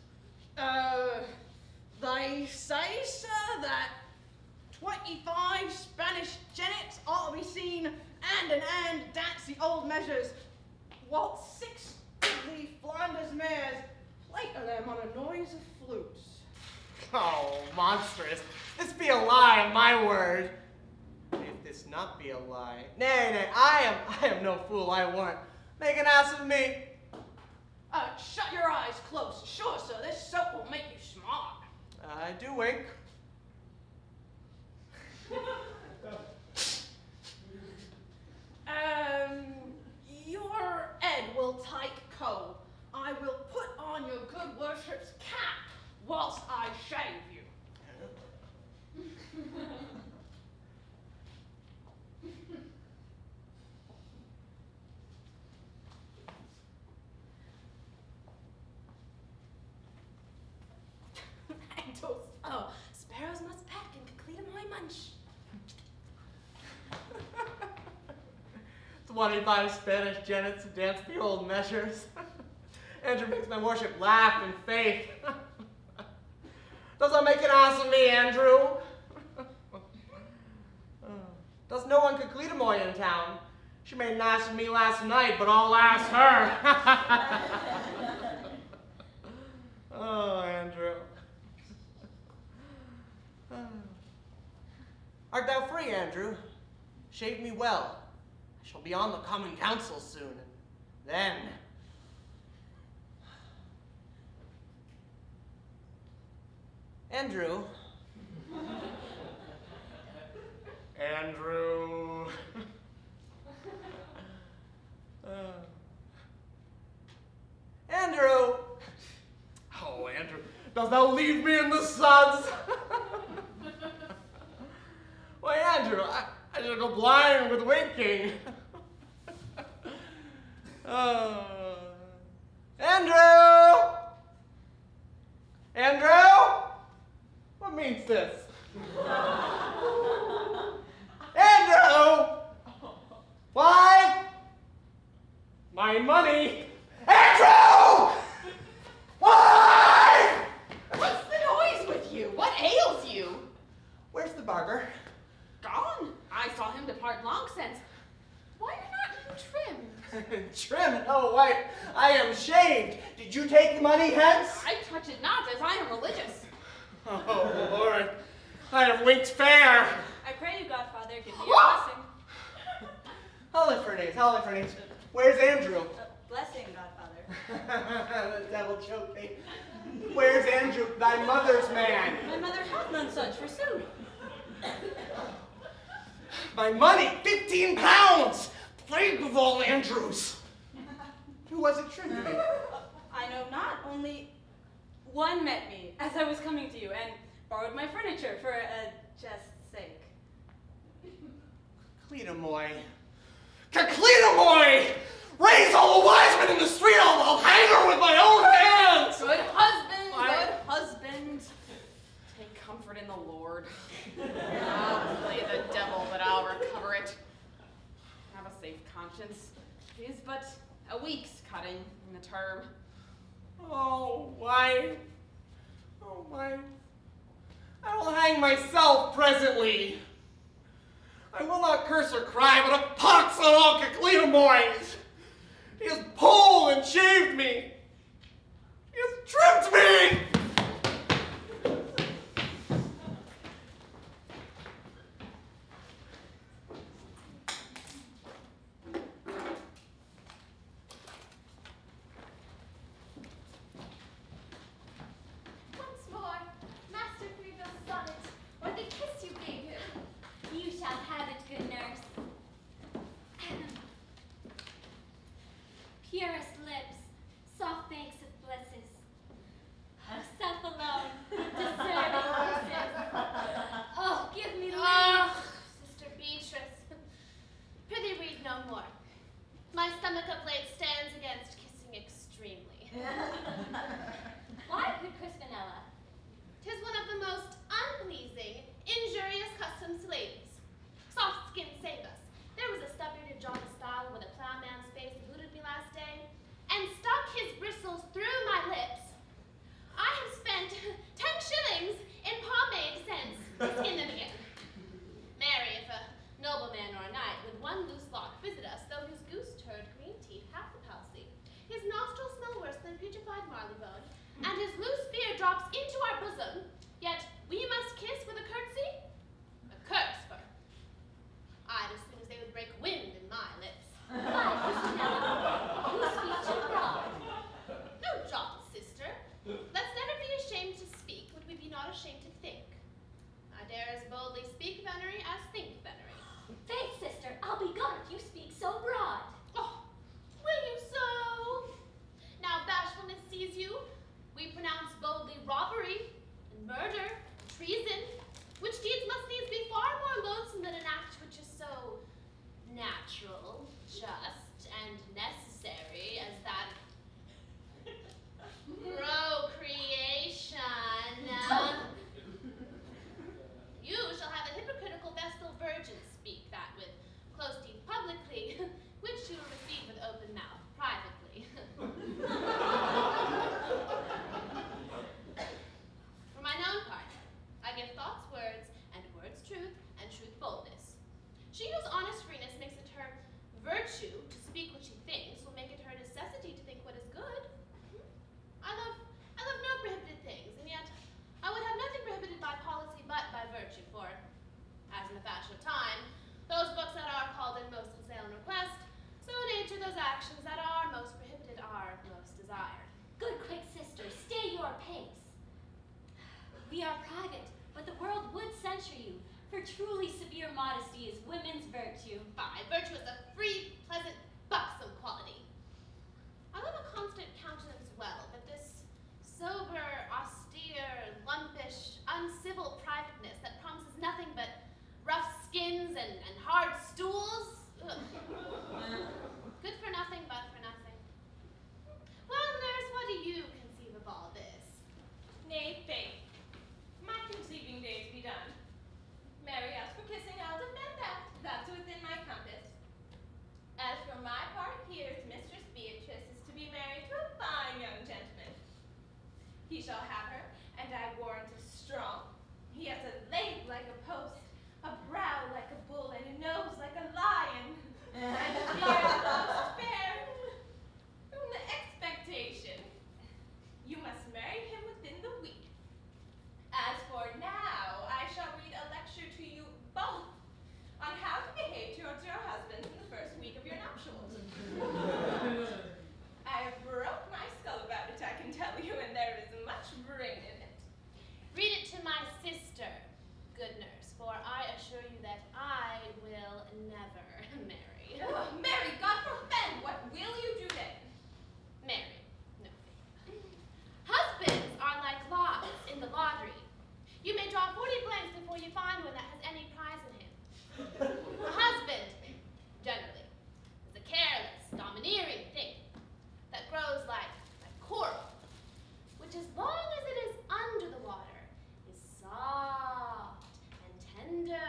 They say, sir, that 25 Spanish jennets ought to be seen hand in hand dance the old measures, whilst 6 of the Flanders mares plate of them on a noise of flutes. Oh, monstrous. This be a lie, my word. If this not be a lie. Nay, nay, I am no fool, I warrant. Make an ass of me. Shut your eyes close. Sure, sir, this soap will make you smart. I do wink. Your Ed will take cold. I will put on your good worship's cap whilst I shave you. Oh, sparrows must peck and complete my munch. 25 Spanish jennets to dance the old measures. Andrew makes my worship laugh in faith. Does thou make an ass of me, Andrew? Does no one concubine in town? She made an ass of me last night, but I'll ask her. Oh, Andrew. Art thou free, Andrew? Shave me well. I shall be on the common council soon, and then... Andrew. Andrew. Andrew. Oh, Andrew, dost thou leave me in the suds? Why, Andrew, I shall go blind with winking. Andrew! Andrew? What means this? Andrew! Why? My money. Andrew! Why? What's the noise with you? What ails you? Where's the barber? Gone. I saw him depart long since. Why are not you trimmed? Trimmed? Oh, why, I am shaved. Did you take the money hence? I touch it not, as I am religious. Oh, Lord, I have winked fair. I pray you, Godfather, give me your blessing. Holy Fernies, where's Andrew? Blessing, Godfather. The devil choke me. Where's Andrew, thy mother's man? My mother hath none such, forsooth. My money, 15 pounds! Plague of all Andrews! Who was it trimmed to me? I know not. Only one met me as I was coming to you and borrowed my furniture for a jest sake. Cleanemoy. Cleanemoy! Raise all the wise men in the street, I'll hang her with my own hands! Good husband, good husband. Take comfort in the Lord. I'll play the devil, but I'll recover it. Have a safe conscience. It is but a week's cutting in the term. Oh, wife. Oh, wife. I will hang myself presently. I will not curse or cry, but a pox on all Cleanemoys. He has pulled and shaved me. He has trimmed me. Once more, Master Freevill's sonnet, or the kiss you gave him. You shall have it, good nurse. Purest lips, soft banks of blisses. Self alone, deserving kisses. Oh, give me leave. Sister Beatrice, prithee read no more. My stomach of late stands against kissing extremely. Why, good Crispinella? 'Tis one of the most unpleasing, injurious customs to ladies. Soft skin save us. There was a stub-bearded John Marston with a plowman's face eluded me last day, and stuck his bristles through my lips. I have spent 10 shillings in pomade since to skin them again. Marry, if a nobleman or a knight with one loose lock visit us, though his goose turd green teeth have the palsy, his nostrils smell worse than putrefied marleybone, and his loose beard drops into our bosom, yet we must kiss with a curtsy? A curse for I'd as soon as they would break wind in my lips. Why, Crispinella? You speak too broad. No, John, sister. Let's never be ashamed to speak what we be not ashamed to think. I dare as boldly speak venery as think venery. Faith, sister, I'll be gone if you speak so broad. Oh, will you so? Now bashfulness seize you. We pronounce boldly robbery and murder and treason, which deeds must needs be far more loathsome than an act which is so natural, just, and necessary as that procreation. You shall have a hypocritical vestal virgin speak that with close teeth publicly, which you will receive with open mouth privately. For mine own part, I give thoughts words, and words truth, and truth boldness. She whose honest freeness makes it her virtue to speak what she thinks will make it her necessity to think what is good. I love no prohibited things, and yet I would have nothing prohibited by policy but by virtue, for, as in the fashion of time, those books that are called in most on sale and request, so in nature those actions that are most prohibited are most desired. Good quick sister, stay your pace. We are private, but the world would censure you, for truly severe modesty is women's virtue. Fie, virtue is a free, pleasant, buxom quality. I love a constant countenance well, but this sober, austere, lumpish, uncivil privateness that promises nothing but rough skins and hard stools. Ugh. Good for nothing, but for nothing. Well, nurse, what do you conceive of all this? Nay, faith. My conceiving days be done. Marry, as for kissing, I'll defend that. That's within my compass. As for my part, here's Mistress Beatrice is to be married to a fine young gentleman. He shall have her, and I warrant is strong. He has a leg like a post, a brow like a bull, and a nose like a lion, and a beard most fair. From the expectation, you must marry him within the week. As for now, I shall read a lecture to you both on how to behave towards your husband in the first week of your nuptials. I have broke my skull about it, I can tell you, and there is much brain before you find one that has any prize in him. A husband, generally, is a careless, domineering thing that grows like coral, which as long as it is under the water is soft and tender.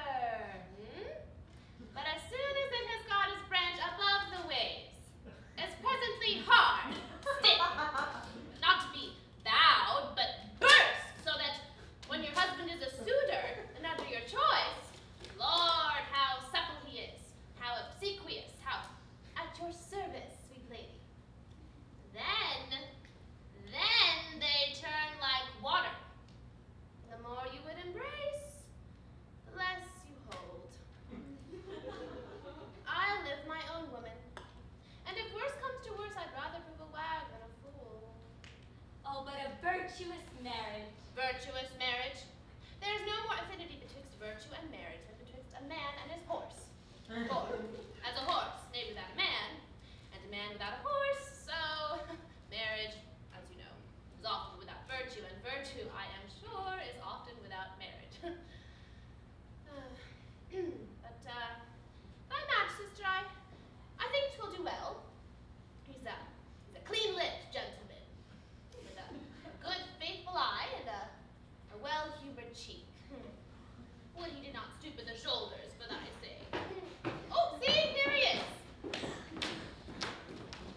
But as soon as it has got its branch above the waves, it's presently hard, stiff, not to be bowed, but burst, so that when your husband is a suitor and under your choice, Lord, how supple he is, how obsequious, how at your service, sweet lady. Then they turn like water. The more you would embrace, the less you hold. I'll live my own woman. And if worse comes to worse, I'd rather prove a wag than a fool. Oh, but a virtuous marriage. Virtuous marriage? There is no more affinity betwixt virtue and marriage than betwixt a man and his horse. For, as a horse may without a man, and a man without a horse, so marriage, as you know, is often without virtue, and virtue, I am sure, is often without marriage. But, my match, sister, I think 'twill do well. He's a clean-lipped gentleman, with a good, faithful eye, and a well-humored cheek. Would he did not stoop at the shoulders for thy sake. Oh, see, here he is.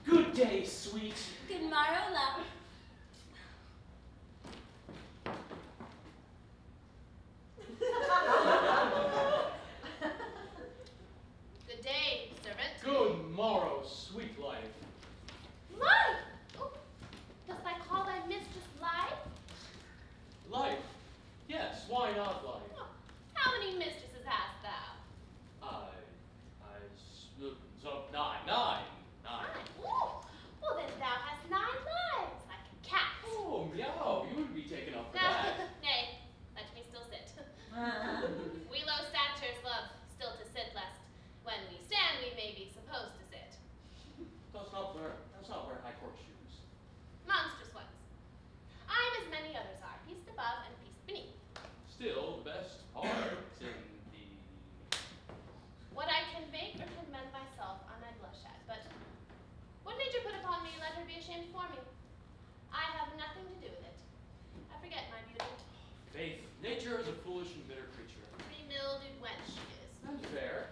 Good day, sweet. Good morrow, love. Good day, servant. Good morrow, sweet life. Life! Oh, dost thou call thy mistress Life? Life? Yes, why not life? Oh, how many mistresses hast thou? So nine. Oh, well then thou hast 9 lives, like a cat. Oh, meow, you would be taken up for Now, that. nay, let me still sit. We low statures love still to sit, lest when we stand we may be supposed to sit. Does not wear high court shoes. Monstrous ones. I'm as many others are, pieced above and pieced beneath. Still, the best part in the... What I can make or can mend myself I may blush at, but what nature put upon me, let her be ashamed for me. I have nothing to do with it. I forget my beauty. Faith, nature is a foolish and bitter creature. Pre-mildewed wench she is. And fair.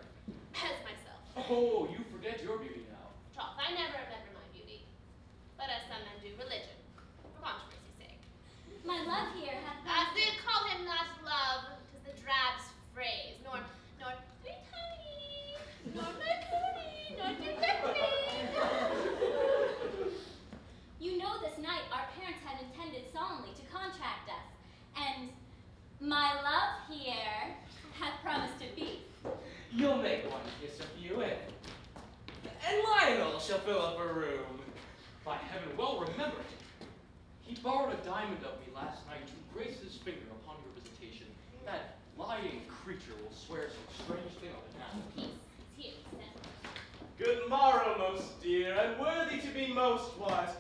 As myself. Oh, you forget your beauty now. Troth, I never remember my beauty. But as some men do religion, for controversy's sake. My love here hath As they call him not love, 'tis the drab's phrase, nor sweet honey, nor my cootie, nor detective. You know this night our parents had intended solemnly to contract us, and my love here hath promised to be. You'll make one kiss of you, and Lionel shall fill up a room. By heaven, well remembered. He borrowed a diamond of me last night to grace his finger upon your visitation. That lying creature will swear some strange thing of it now. Peace is here, then. Good morrow, most dear, and worthy to be most wise.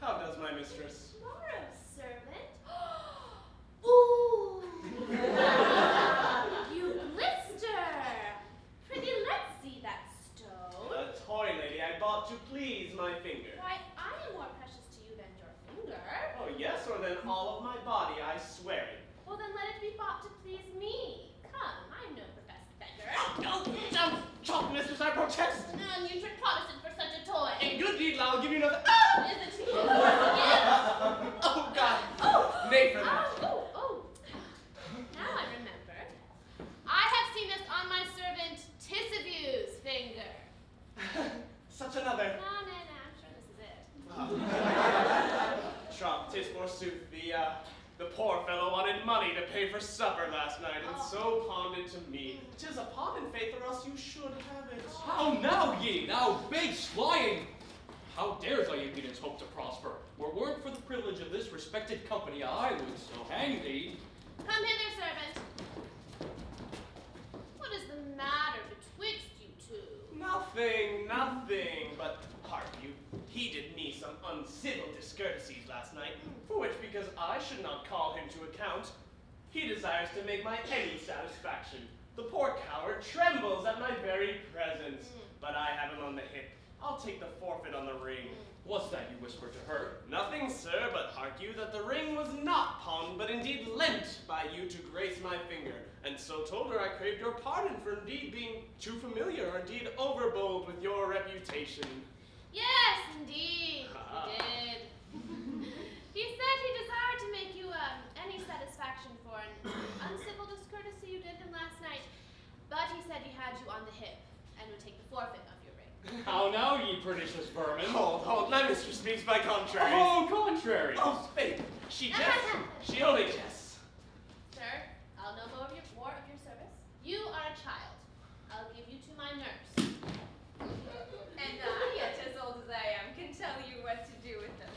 How does my mistress? Tomorrow, servant. Ooh! You blister! Prithee, let's see that stone. A toy lady I bought to please my finger. Why, I am more precious to you than your finger. Oh, yes, or than all of my body, I swear it. Well, then let it be bought to please me. Come, I'm no professed beggar. Don't chop, mistress, I protest. None, you trick Protestant for such a toy. In good deed, I'll give you another. Is it you? Yes. Oh, God. Oh. Nay for that. Oh. Now I remember. I have seen this on my servant Tissaview's finger. Such another. No, I'm sure this is it. Trump, 'tis forsooth the poor fellow wanted money to pay for supper last night, and so pawned it to me. 'Tis a pawn in faith, or else you should have it. How now, ye, thou base lying! How dares thy impudence hope to prosper? Were it weren't for the privilege of this respected company, I would so hang thee. Come hither, servant. What is the matter betwixt you two? Nothing, but hark you, he did me some uncivil discourtesies last night, for which, because I should not call him to account, he desires to make my any satisfaction. The poor coward trembles at my very presence, but I have him on the hip. I'll take the forfeit on the ring. What's that you whispered to her? Nothing, sir, but hark you that the ring was not pawned, but indeed lent by you to grace my finger, and so told her I craved your pardon for indeed being too familiar, or indeed overbold with your reputation. Yes, indeed, he did. He said he desired to make you any satisfaction for an uncivil discourtesy you did him last night, but he said he had you on the hip and would take the forfeit of your ring. How now, ye pernicious vermin? Hold, my mistress speaks by contrary. Oh, contrary. Oh, faith, she jests. She only jests. Sir, I'll know more of your service. You are a child. I'll give you to my nurse. And I, yet as old as I am, can tell you what to do with them.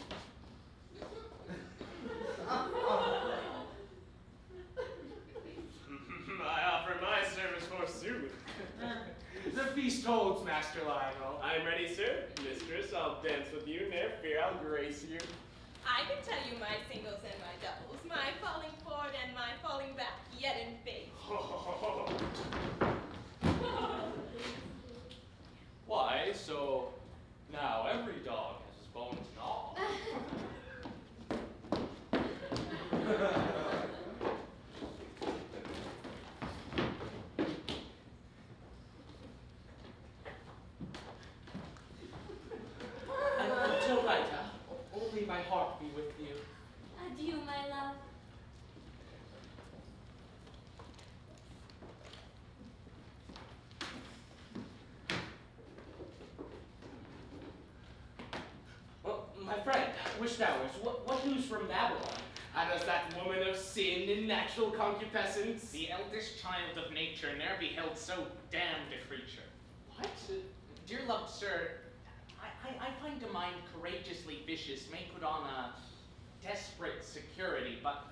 I offer my service forsooth. The feast holds, Master Lionel. I'm ready, sir. Mistress, I'll dance with you. Ne'er fear, I'll grace you. I can tell you my singles and my doubles, my falling forward and my falling back, yet in faith. Why, so now every dog has his bones gnawed. Until night, only my heart be with you. Adieu, my love. Well, my friend, wish thou is, what news from Babylon? And as that woman of sin and natural concupiscence? The eldest child of nature ne'er beheld so damned a creature. What? Dear loved sir, I find a mind courageously vicious may put on a desperate security, but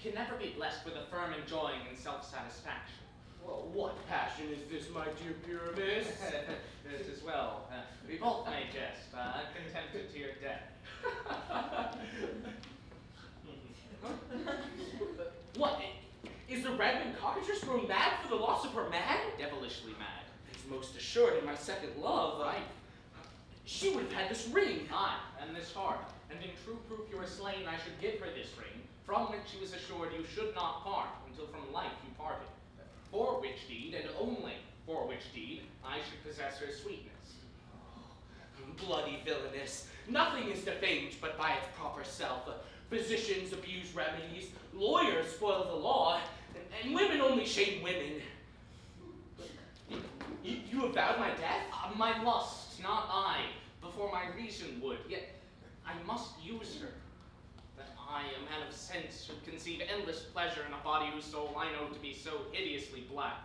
can never be blessed with a firm enjoying and self-satisfaction. Well, what passion is this, my dear Pyramus? This as well. We both may jest, contented to your death. What? Is the Redmond cockatrice grown mad for the loss of her man? Devilishly mad. It's most assured in my second love. Right. She would have had this ring. Aye, and this heart. And in true proof you are slain, I should give her this ring, from which she was assured you should not part, until from life you parted. For which deed, and only for which deed, I should possess her sweetness. Oh, bloody villainess. Nothing is defamed but by its proper self. Physicians abuse remedies, lawyers spoil the law, and women only shame women. You avowed my death? My lust, not I, before my reason would, yet I must use her. That I, a man of sense, should conceive endless pleasure in a body whose soul I know to be so hideously black.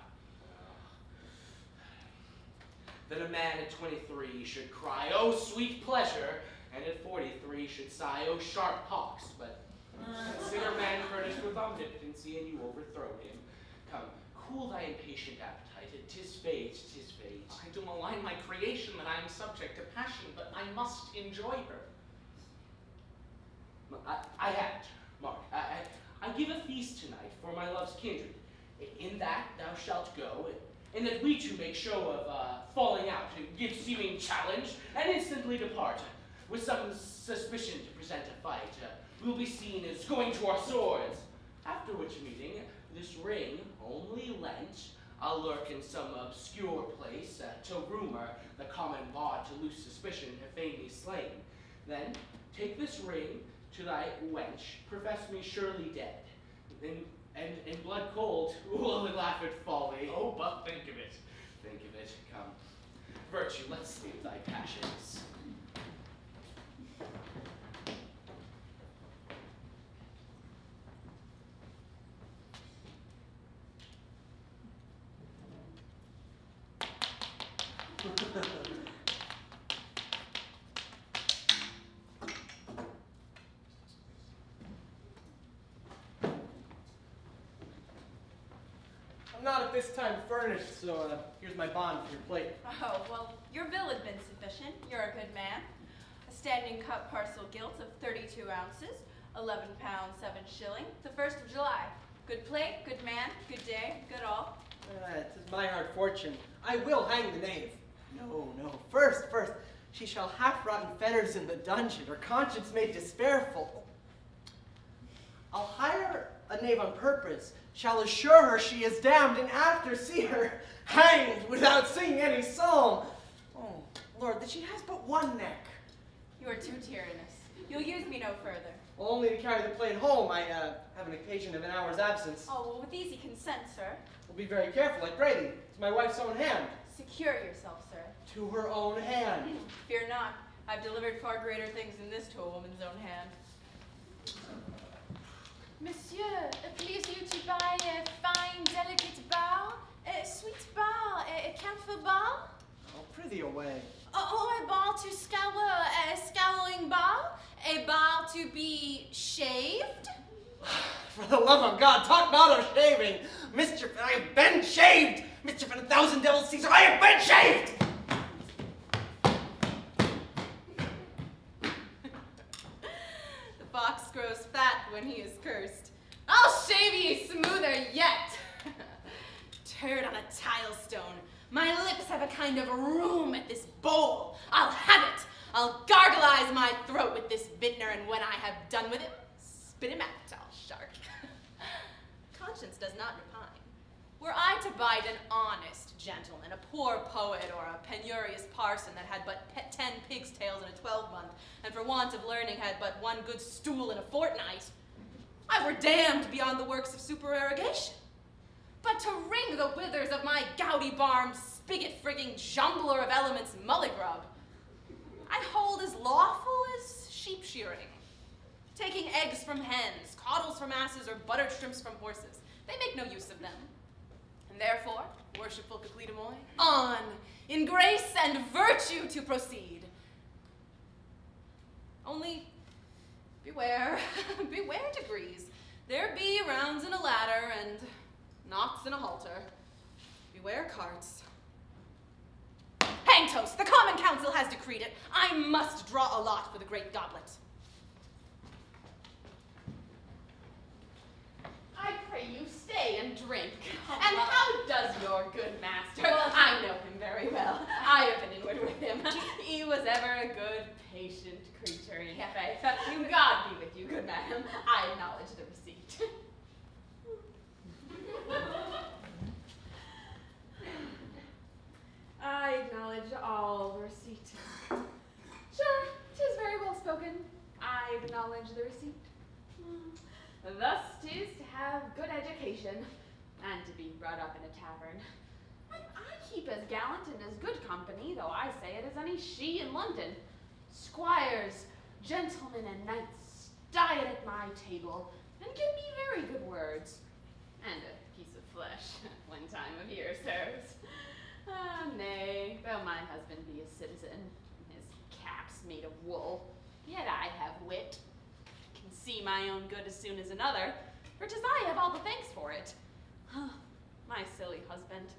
That a man at 23 should cry, oh, sweet pleasure, and at 43 should sigh, oh, sharp hawks, but consider man furnished with omnipotency, and you overthrow him. Come, cool thy impatient appetite. 'Tis fate, 'tis fate. I do malign my creation that I am subject to passion, but I must enjoy her. I have it, Mark. I give a feast tonight for my love's kindred. In that thou shalt go, and that we two make show of falling out, give seeming challenge, and instantly depart. With some suspicion to present a fight, we'll be seen as going to our swords. After which meeting, this ring, only lent, I'll lurk in some obscure place, till rumor, the common bard to loose suspicion, have fain me slain. Then take this ring to thy wench, profess me surely dead. And blood cold, will laugh at folly. Oh, but think of it. Think of it, come. Virtue, let's sleep thy passions. I'm not at this time furnished, so here's my bond for your plate. Oh, well, your bill had been sufficient. You're a good man. standing cup parcel gilt of 32 ounces, 11 pounds, 7 shilling, the 1st of July. Good plate, good man, good day, good all. It is my hard fortune. I will hang the knave. No, first, she shall half-rotten fetters in the dungeon, her conscience made despairful. I'll hire a knave on purpose, shall assure her she is damned, and after see her hanged without singing any psalm. Oh, Lord, that she has but one neck. You are too tyrannous. You'll use me no further. Well, only to carry the plate home. I have an occasion of an hour's absence. Oh, well, with easy consent, sir. We'll be very careful, I pray thee. It's my wife's own hand. Secure yourself, sir. To her own hand. Fear not. I've delivered far greater things than this to a woman's own hand. Monsieur, please you to buy a fine, delicate bowl, a sweet bowl, a camphor bowl? Oh, prithee away. Or a bowl to scour, a scouring bowl, a bowl to be shaved? For the love of God, talk not of shaving. Mischief, I have been shaved. Mischief and 1,000 devils seize her, I have been shaved. The fox grows fat when he is cursed. I'll shave ye smoother yet. Turd on a tile stone. My lips have a kind of room at this bowl. I'll have it. I'll gargleize my throat with this vintner, and when I have done with him, spit him out, I'll shark. Conscience does not repine. Were I to bite an honest gentleman, a poor poet, or a penurious parson that had but 10 pig's tails in a 12-month, and for want of learning had but one good stool in a fortnight, I were damned beyond the works of supererogation. But to wring the withers of my gouty barm, spigot-frigging jumbler of elements mulligrub, I hold as lawful as sheep shearing. Taking eggs from hens, coddles from asses, or butter shrimps from horses. They make no use of them. And therefore, worshipful Coquelidamoy, on, in grace and virtue to proceed. Only, beware, beware degrees. There be rounds in a ladder and knots in a halter. Beware carts. Hang toast! The Common Council has decreed it. I must draw a lot for the great goblet. I pray you stay and drink. And how does your good master? I know him very well. I have been inward with him. He was ever a good, patient creature in faith. God be with you, good madam. I acknowledge the receipt. I acknowledge all receipt. Sure, 'tis very well spoken. I acknowledge the receipt. Thus 'tis to have good education, and to be brought up in a tavern. And I keep as gallant and as good company, though I say it, as any she in London. Squires, gentlemen, and knights diet at my table, and give me very good words. And a piece of flesh, one time of year serves. Ah, nay, though my husband be a citizen, and his cap's made of wool, yet I have wit. Can see my own good as soon as another, for 'tis I have all the thanks for it. My silly husband,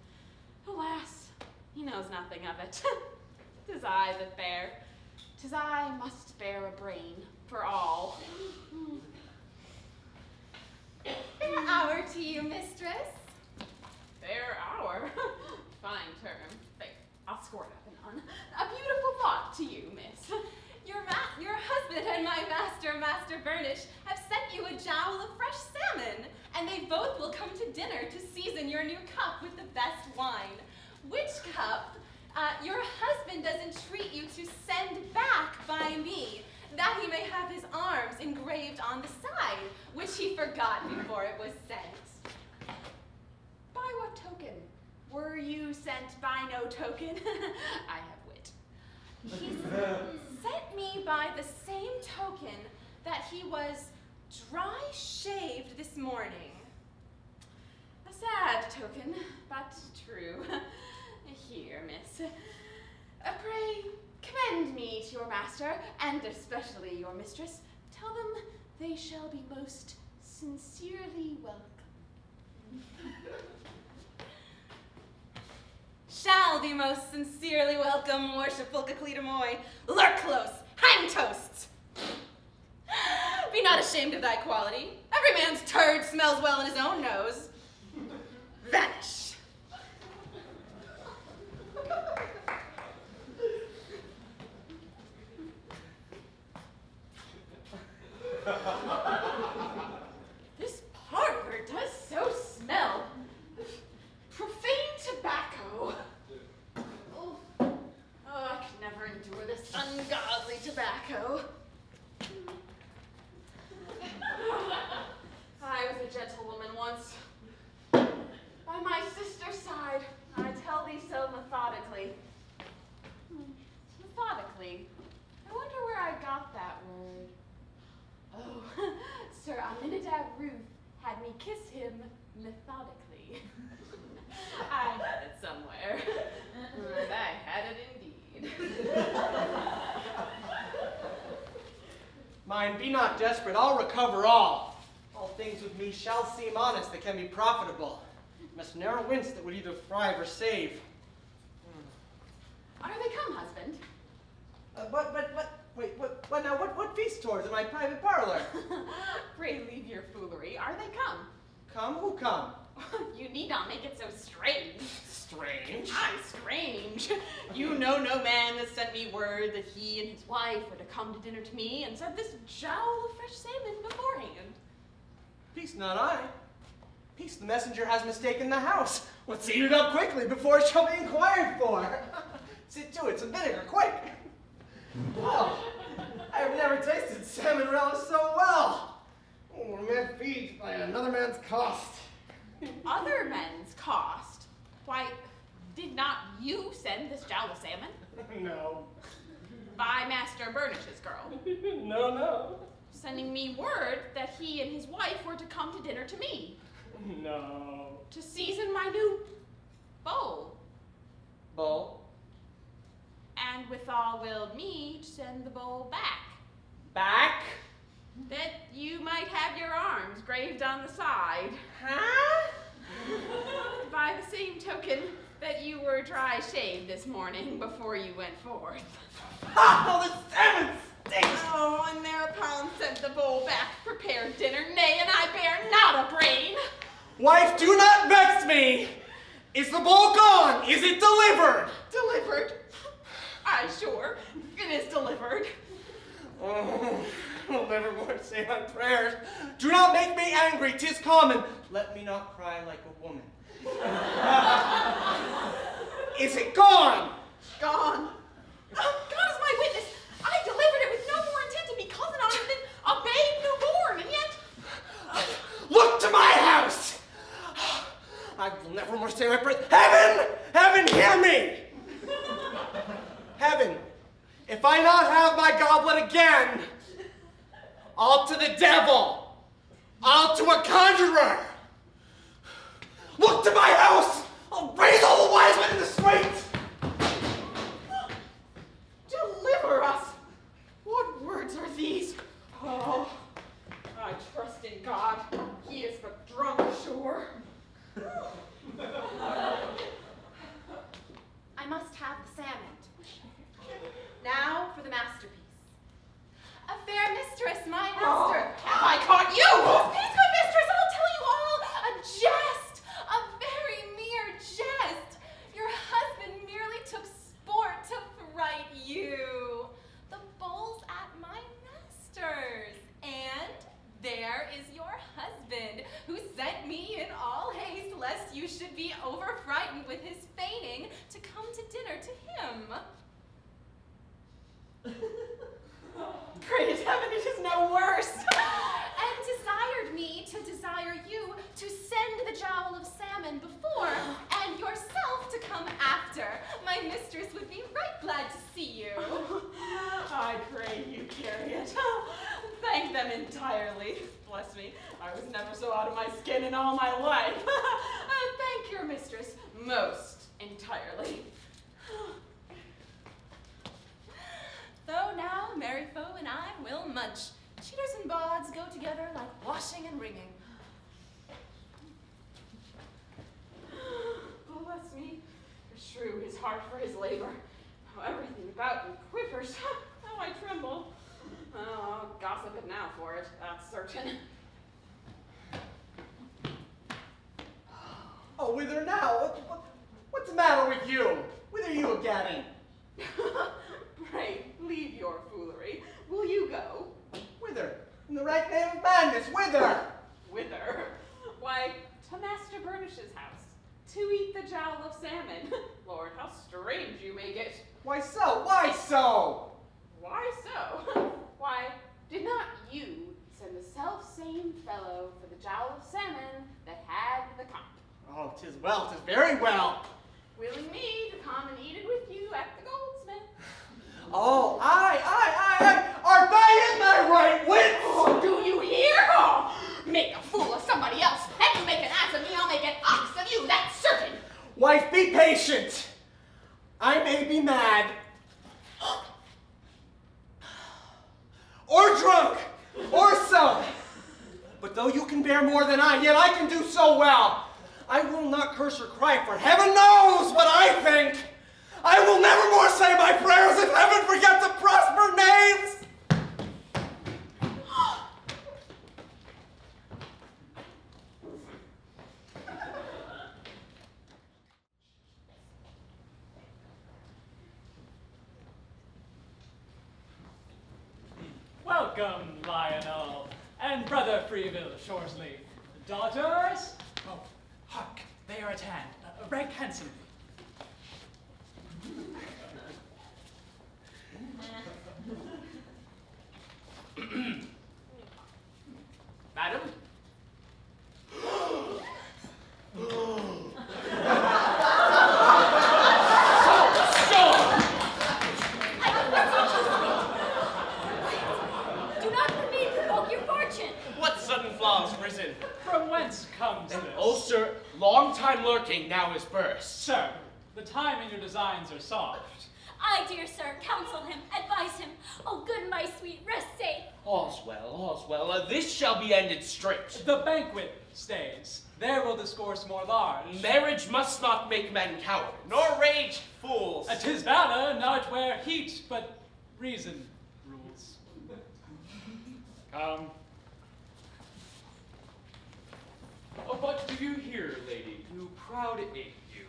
alas, he knows nothing of it. 'Tis I that bear, 'tis I must bear a brain for all. Fair hour to you, mistress. Fair hour? Fine term. Faith, I'll score up and on. A beautiful thought to you, miss. Your husband and my Master Burnish, have sent you a jowl of fresh salmon, and they both will come to dinner to season your new cup with the best wine. Which cup your husband does entreat you to send back by me, that he may have his arms engraved on the side, which he forgot before it was sent. By what token? Were you sent by no token? I have wit. He sent me by the same token that he was dry shaved this morning. A sad token, but true. Here, miss. Pray, commend me to your master, and especially your mistress. Tell them they shall be most sincerely welcome. Shall be most sincerely welcome, worshipful Coquelidamoy. Lurk close, Hang toasts! Be not ashamed of thy quality. Every man's turd smells well in his own nose. Vanish. This parlor does so smell. Profane tobacco. Oh, I could never endure this ungodly tobacco. I was a gentlewoman once. By my sister's side, I tell thee so methodically. Methodically? I wonder where I got that word. Oh, Sir Aminadab Ruth had me kiss him methodically. I had it somewhere. And I had it indeed. Mind, be not desperate, I'll recover all. All things with me shall seem honest that can be profitable. Must narrow wince that would either thrive or save. Are they come, husband? What feast tours in my private parlor? Pray leave your foolery. Are they come? Come? Who come? You need not make it so strange. Strange? Aye, strange. You know no man that sent me word that he and his wife were to come to dinner to me and said this jowl of fresh salmon beforehand. Peace not I. Peace, the messenger has mistaken the house. Let's eat it up quickly before it shall be inquired for. Sit to it, some vinegar, quick. Oh, I have never tasted salmon relish so well. Oh, a man feeds by another man's cost. Other men's cost? Why, did not you send this jowl of salmon? No. By Master Burnish's girl? No. Sending me word that he and his wife were to come to dinner to me. No. To season my new bowl. Bowl? And withal willed me to send the bowl back. Back? That you might have your arms graved on the side. Huh? By the same token that you were dry shaved this morning before you went forth. Oh, the salmon stinks! Oh, and thereupon sent the bowl back, prepared dinner, nay, and I bear not a brain. Wife, do not vex me! Is the bowl gone? Is it delivered? Delivered? Aye, sure, it is delivered. Oh, I'll never more say my prayers. Do not make me angry, 'tis common. Let me not cry like a woman. Is it gone? Gone. God is my witness. I delivered it with no more intent to be cousin honored than a babe newborn, and yet... Look to my house! I will never more say my prayers. Heaven! Heaven, hear me! Heaven, if I not have my goblet again, I'll to the devil. I'll to a conjurer. Look to my house. I'll raise all the wise men in the streets. Deliver us! What words are these? Oh, I trust in God. He is but drunk, sure. I must have the salmon. Now for the masterpiece. A fair mistress, my master. Have I caught you? Peace, good mistress, I'll tell you all. A jest, a very mere jest. Your husband merely took sport to fright you. The bowl's at my master's, and there is your husband, who sent me in all haste, lest you should be over-frightened with his feigning, to come to dinner to him. Praise heaven, it is no worse. And desired me to desire you to send the jowl of salmon before, and yourself to come after. My mistress would be right glad to see you. I pray you carry it. Thank them entirely. Bless me, I was never so out of my skin in all my life. Thank your mistress most entirely. Though now merry foe and I will munch. Cheaters and bawds go together like washing and wringing. Bless me, shrew his heart for his labor. How everything about me quivers. How I tremble. Oh, I'll gossip it now for it, that's certain. Oh, whither now? What's the matter with you? Whither you gadding? Pray, leave your foolery. Will you go? Whither? In the right name of madness, whither? Whither? Why, to Master Burnish's house, to eat the jowl of salmon. Lord, how strange you make it. Why so? Why so? Why so? Why, did not you send the self-same fellow for the jowl of salmon that had the comp? Oh, 'tis well, 'tis very well. Willing me to come and eat it with you at the goldsmith. Oh, aye. Art thou in thy right wits? Oh, do you hear? Oh, make a fool of somebody else, and you make an ass of me, I'll make an ox of you, that's certain. Wife, be patient. I may be mad. Or drunk. Or so. But though you can bear more than I, yet I can do so well. I will not curse or cry, for heaven knows what I think. I will never more say my prayers if heaven forget to prosper knaves. Welcome, Lionel, and brother Freevill Shorsley. Daughters? Oh, hark, they are at hand, right handsomely. Madam? Do not let me provoke your fortune. What sudden flaws risen? From whence comes An this? ulcer, long time lurking, now is burst. Sir, the time and your designs are soft. I, dear sir, counsel him, advise him. Oh, good my sweet, rest safe. All's well. This shall be ended straight. The banquet stays. There will discourse more large. Marriage must not make men cowards, nor rage fools. 'Tis valor, not where heat, but reason rules. Come. Oh, but do you hear, lady, who proud ape you?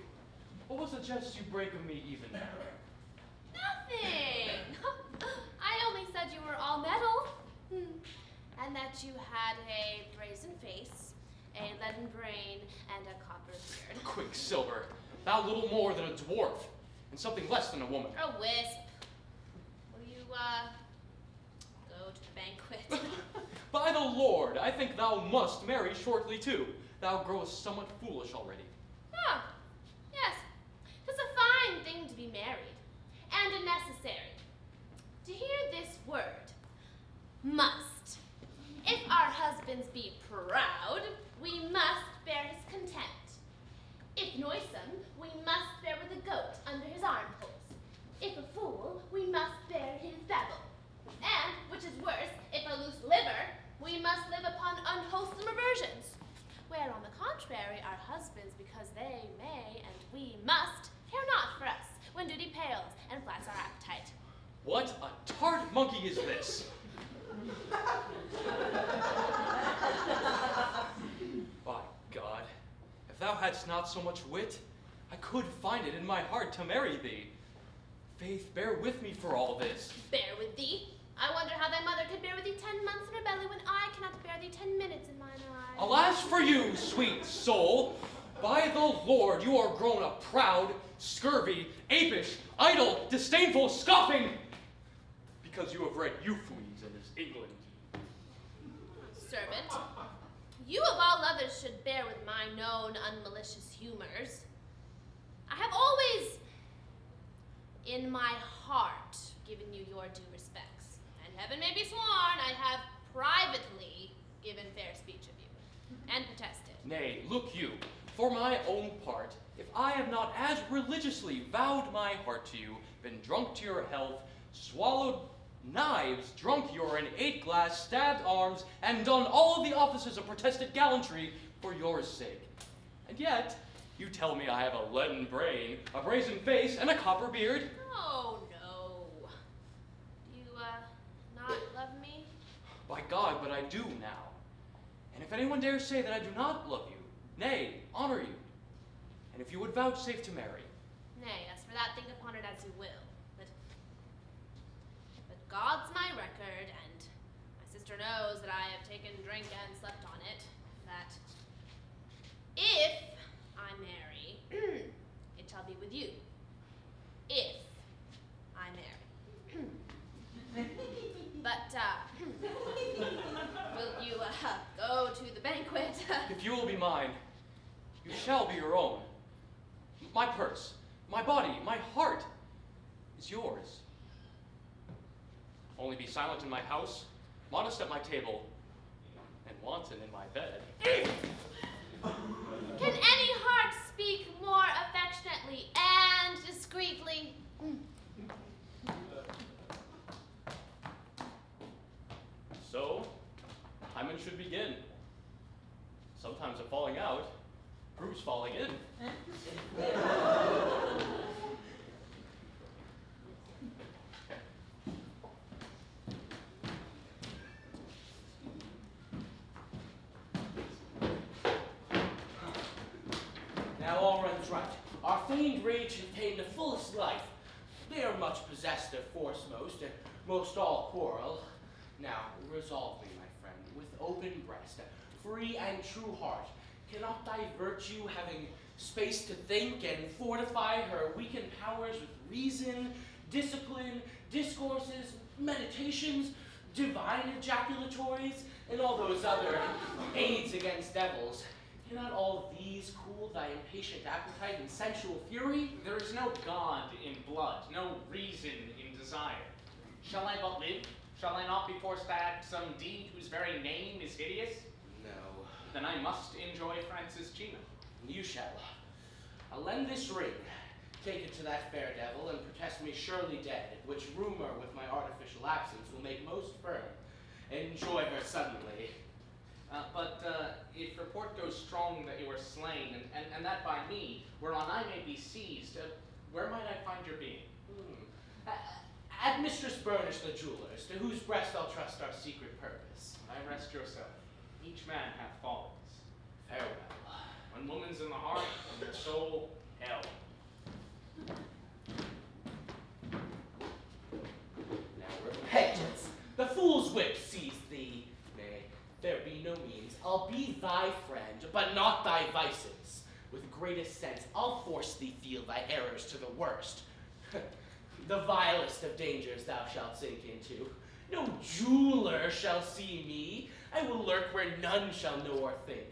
What was the jest you break of me even now? Nothing. I only said you were all metal. And that you had a brazen face, a leaden brain, and a copper beard. Quicksilver, thou little more than a dwarf, and something less than a woman. A wisp. Will you, go to the banquet? By the Lord, I think thou must marry shortly too. Thou growest somewhat foolish already. Ah, yes. 'Tis a fine thing to be married, and a necessary. To hear this word, must. If our husbands be proud, we must bear his content. If noisome, we must bear with a goat under his armholes. If a fool, we must bear his babble. And, which is worse, if a loose liver, we must live upon unwholesome aversions. Where, on the contrary, our husbands, because they may and we must, care not for us, when duty pales and flats our appetite. What a tart monkey is this? By God, if thou hadst not so much wit, I could find it in my heart to marry thee. Faith, bear with me for all this. Bear with thee? I wonder how thy mother could bear with thee 10 months in her belly when I cannot bear thee 10 minutes in mine eyes. Alas for you, sweet soul! By the Lord, you are grown up proud, scurvy, apish, idle, disdainful, scoffing, because you have read Euphues in this England. Servant, you of all others should bear with my known unmalicious humors. I have always, in my heart, given you your due respects, and heaven may be sworn I have privately given fair speech of you, and protested. Nay, look you, for my own part, if I have not as religiously vowed my heart to you, been drunk to your health, swallowed knives, drunk urine, ate glass, stabbed arms, and done all of the offices of protested gallantry for your sake. And yet, you tell me I have a leaden brain, a brazen face, and a copper beard? Oh, no. You, By God, but I do now. And if anyone dares say that I do not love you, nay, honor you, and if you would vouchsafe to marry. Nay, as for that, think upon it as you will. But God's my record, and my sister knows that I have taken drink and slept on it, that if I marry, it shall be with you. If I marry. But, will you, go to the banquet? If you will be mine, you shall be your own. My purse, my body, my heart is yours. Only be silent in my house, modest at my table, and wanton in my bed. Can any heart speak more affectionately and discreetly? So, hymen should begin. Sometimes a falling out proves falling in. Now all runs right. Our feigned rage hath ta'en the fullest life. They are much possessed of force most, and most all quarrel. Now resolve me, my friend, with open breast, free and true heart. Cannot thy virtue, having space to think and fortify her weakened powers with reason, discipline, discourses, meditations, divine ejaculatories, and all those other aids against devils, cannot all these cool thy impatient appetite and sensual fury? There is no God in blood, no reason in desire. Shall I but live? Shall I not be forced to act some deed whose very name is hideous? No. Then I must enjoy Francischina. You shall. I'll lend this ring, take it to that fair devil, and protest me surely dead, which rumor with my artificial absence will make most firm. Enjoy her suddenly. But if report goes strong that you were slain, and that by me, whereon I may be seized, where might I find your being? At Mistress Burnish the jeweler's, to whose breast I'll trust our secret purpose. I rest yourself. Each man hath fallens. Farewell. When woman's in the heart, and the soul, hell. Now repentance, the fool's whip seize thee. Nay, there be no means. I'll be thy friend, but not thy vices. With greatest sense, I'll force thee feel thy errors to the worst. The vilest of dangers thou shalt sink into. No jeweler shall see me. I will lurk where none shall know or think.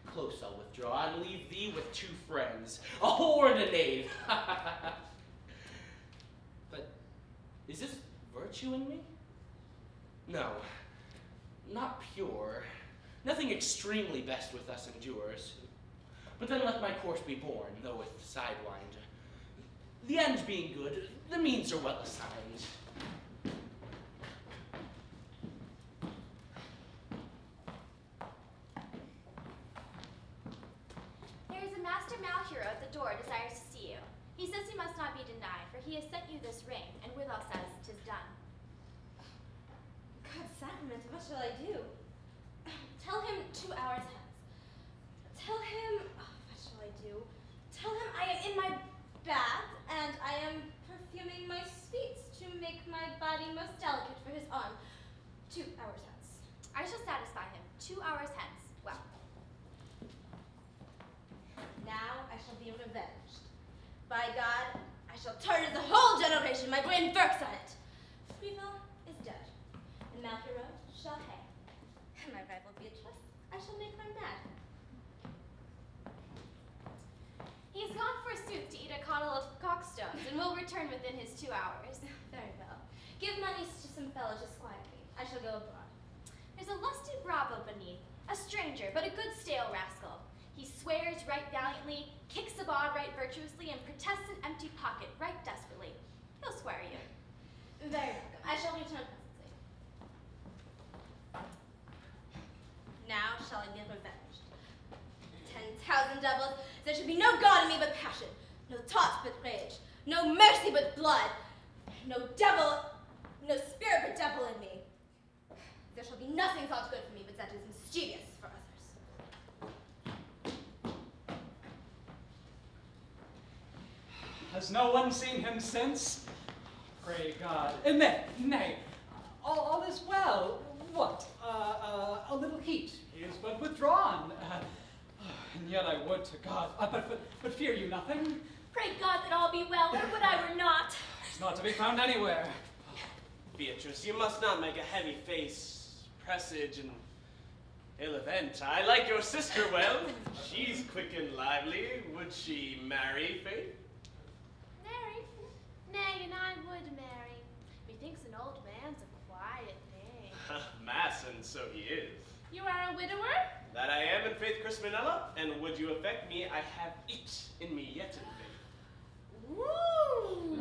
Close I'll withdraw and leave thee with two friends, a whore and a knave. But is this virtue in me? No, not pure. Nothing extremely best with us endures. But then let my course be borne, though with sidewind. The end being good, the means are well assigned. There is a Master Malhereux at the door, desires to see you. He says he must not be denied, for he has sent you this ring, and withal says 'tis done. God sacrament, what shall I do? Tell him 2 hours hence. Tell him, what shall I do? Tell him I am in my bath, and I am perfuming my sweets to make my body most delicate for his arm. 2 hours hence. I shall satisfy him 2 hours hence. Well, Now I shall be revenged. By God, I shall tartar the whole generation. My brain works on it. Freevill is dead, and Malhereux shall hang. And my rival Beatrice, I shall make her mad. he's gone forsooth to eat a coddle of cockstones, and will return within his 2 hours. Very well. Give money to some fellow to squire me. I shall go abroad. There's a lusty bravo beneath, a stranger, but a good stale rascal. He swears right valiantly, kicks a bod right virtuously, and protests an empty pocket right desperately. He'll swear you. Very welcome. I shall return presently. Now shall I be revenged. 10,000 devils, there should be no God in me but passion, no thought but rage, no mercy but blood, no devil, no spirit but devil in me. There shall be nothing thought good for me, but that is mischievous for others. Has no one seen him since? Pray God. Nay, all is well. What? A little heat. He is but withdrawn. And yet I would to God. But fear you nothing. Pray God that all be well, or would I were not. It's not to be found anywhere. Beatrice, you must not make a heavy face, presage an ill event. I like your sister well. She's quick and lively. Would she marry, Faith? Marry? Nay, and I would marry. Methinks an old man's a quiet thing. Mass, and so he is. You are a widower? That I am in Faith Crispinella, and would you affect me, I have it in me yet in Faith. Ooh!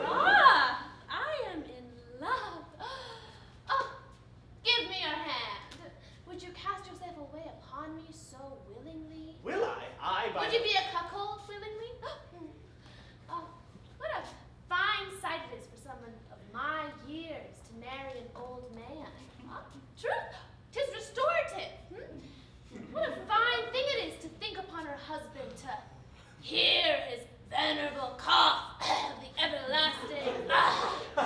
Ah! I am in love. Oh, give me your hand. Would you cast yourself away upon me so willingly? Will I? Would you be a cuckold willingly? Oh, what a fine sight it is for someone of my years to marry an old man. Truth, 'tis restorative. What a fine thing it is to think upon her husband, to hear his venerable cough of the everlasting, to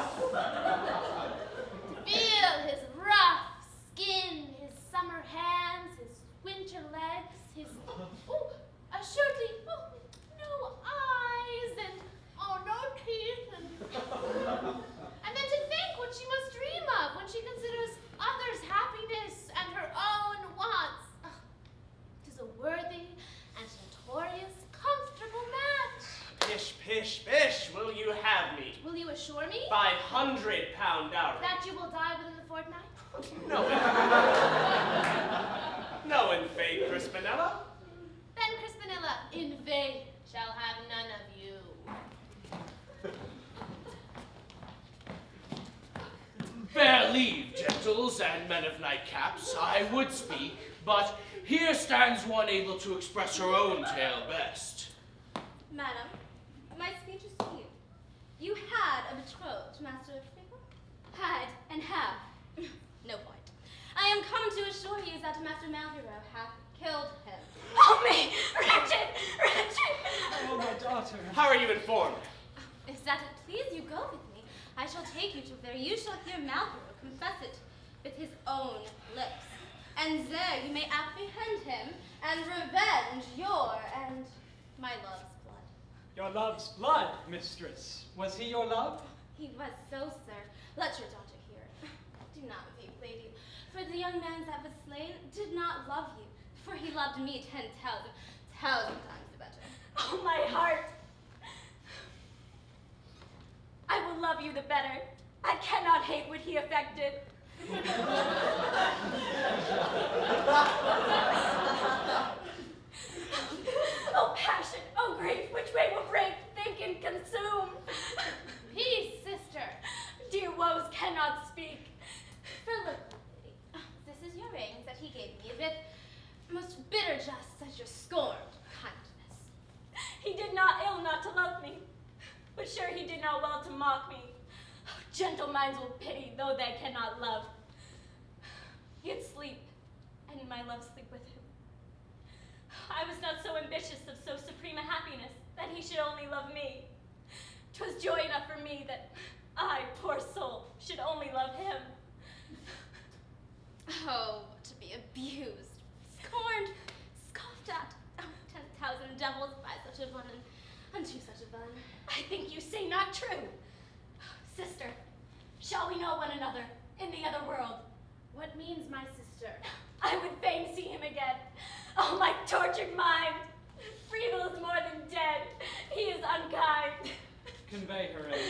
feel his rough skin, his summer hands, his winter legs, his, assuredly, no eyes, and, no teeth, and then to think what she must dream of when she considers others' happiness and her own wants. 'Tis a worthy and notorious comfortable match. Pish, pish, pish, will you have me? Will you assure me? £500 dowry. That you will die within the fortnight? No. No, in Faith Crispinella. Then Crispinella, in vain, shall have none of you. Bear leave, gentles and men of nightcaps, I would speak, but here stands one able to express her own tale best. Madam, my speech is to you. You had a betrothed, Master Freevill? Had and have. No point. I am come to assure you that Master Malhereux hath killed him. Oh me! Wretched! Wretched! Oh, my daughter. How are you informed? If that it please you, go with me. I shall take you to where you shall hear Malhereux confess it with his own lips. And there you may apprehend him and revenge your and my love's blood. Your love's blood, mistress. Was he your love? He was so, sir. Let your daughter hear. Do not weep, lady, for the young man that was slain did not love you, for he loved me 10,000 times the better. Oh, my heart! I will love you the better. I cannot hate what he affected. Oh, passion, oh, grief, which way will break, think, and consume? Peace, sister. Dear woes cannot speak. For look, lady, this is your ring that he gave me with most bitter jest as your scorned kindness. He did not ill not to love me, but sure he did not well to mock me. Gentle minds will pity, though they cannot love. Yet sleep, and in my love sleep with him. I was not so ambitious of so supreme a happiness that he should only love me. 'Twas joy enough for me that I, poor soul, should only love him. Oh, to be abused, scorned, scoffed at. Oh, 10,000 devils by such a one and unto such a one. I think you say not true. Sister, shall we know one another in the other world? What means my sister? I would fain see him again. Oh, my tortured mind! Freevill is more than dead. He is unkind. Convey her in.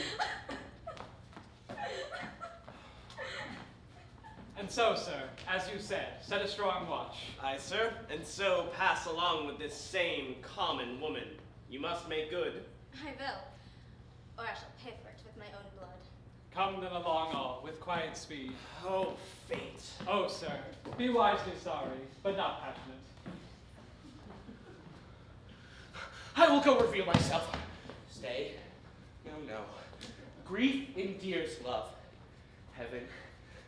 And so, sir, as you said, set a strong watch. Aye, sir, and so pass along with this same common woman. You must make good. I will, or I shall pay for it with my own blood. Come then along all, with quiet speed. Oh, fate. Oh, sir, be wisely sorry, but not passionate. I will go reveal myself. Stay. No. Grief endears love. Heaven,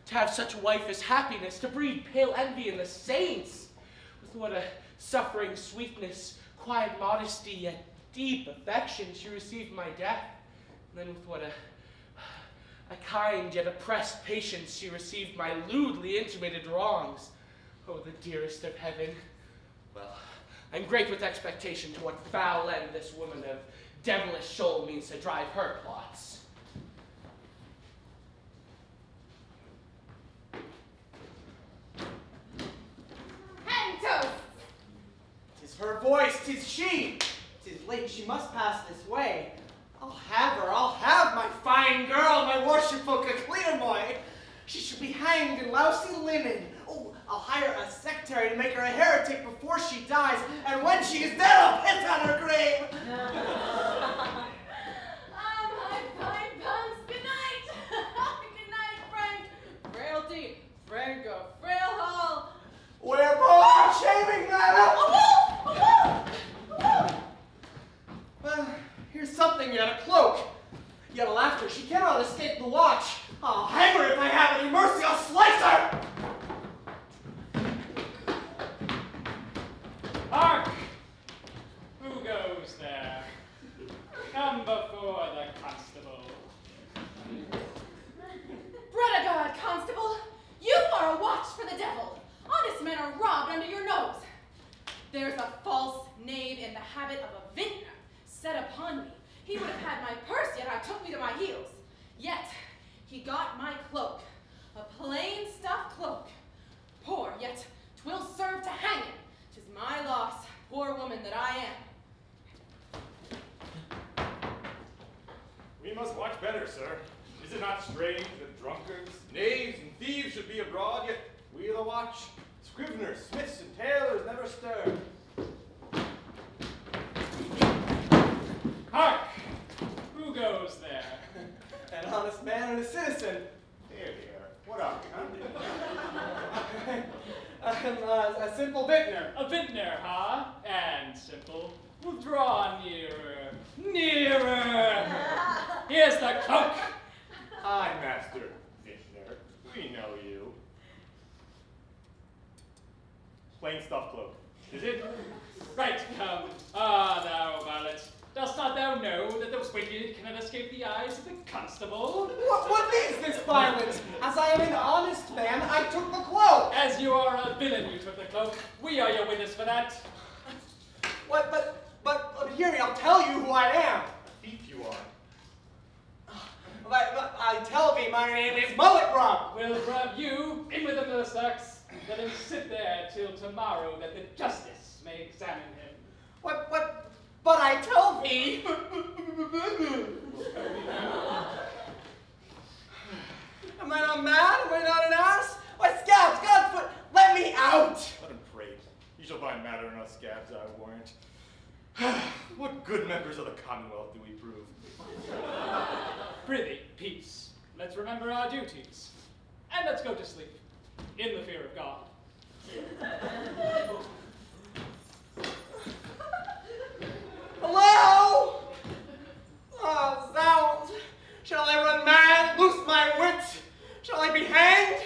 To have such a wife as happiness, to breed pale envy in the saints. With what a suffering sweetness, quiet modesty, yet deep affection she received my death. And then with what a kind yet oppressed patience she received my lewdly intimated wrongs. Oh, the dearest of heaven. Well, I'm great with expectation to what foul end this woman of devilish soul means to drive her plots. Hang toast! 'Tis her voice, 'tis she. 'Tis late, she must pass this way. I'll have her, I'll have my fine girl, my worshipful Cleomoy. She should be hanged in lousy linen. Oh, I'll hire a secretary to make her a heretic before she dies, and when she is dead, I'll piss on her grave. My fine puns, good night. Good night, Frank. Frailty, Frank of Frail Hall. We're both shaving, madam. Well, here's something yet, a cloak. Yet a laughter, she cannot escape the watch. I'll hang her if I have any mercy, I'll slice her! Hark! Who goes there? Come before the constable. Bread of God, constable, you are a watch for the devil. Honest men are robbed under your nose. There's a false knave in the habit of a vintner set upon me. He would have had my purse, yet I took me to my heels. Yet he got my cloak, a plain stuff cloak. Poor, yet 'twill serve to hang him. 'Tis my loss, poor woman that I am. We must watch better, sir. Is it not strange that drunkards, knaves, and thieves should be abroad, yet we the watch, scriveners, smiths, and tailors never stir? Hark! Who goes there? An honest man and a citizen. Here, here. What are you, huh? I'm a simple vintner. A vintner, huh? And simple. Well, draw nearer. Nearer! Here's the cloak. Aye, Master Vintner. We know you. Plain stuff cloak. Is it? Right, come. Ah, thou varlet. Dost not thou know that those wicked cannot escape the eyes of the constable? What means this violence? As I am an honest man, I took the cloak. As you are a villain, you took the cloak. We are your witness for that. What? But hear me, I'll tell you who I am. A thief you are. But I tell thee, my name is Malhereux. We'll grab you in with the Millstocks. Let him sit there till tomorrow, that the justice may examine him. But I tell thee. Am I not mad? Am I not an ass? Why, scabs, Godfoot, let me out! Let him prate. You shall find matter in us scabs, I warrant. What good members of the Commonwealth do we prove? Prithee, peace. Let's remember our duties. And let's go to sleep, in the fear of God. Hello? Oh, zounds. Shall I run mad, lose my wits? Shall I be hanged?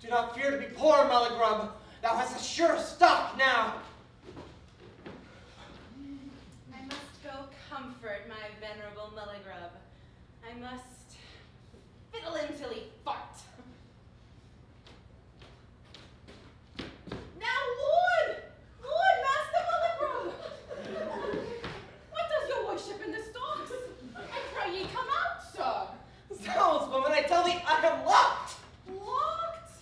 Do not fear to be poor, Malhereux. Thou hast a sure stock now. I must go comfort my venerable Malhereux. I must fiddle him till he fart. Now, Lord! Lord, Master Malhereux! What does your worship in the stocks? I pray ye come out, sir. Zounds, woman, I tell thee, I am locked. Locked?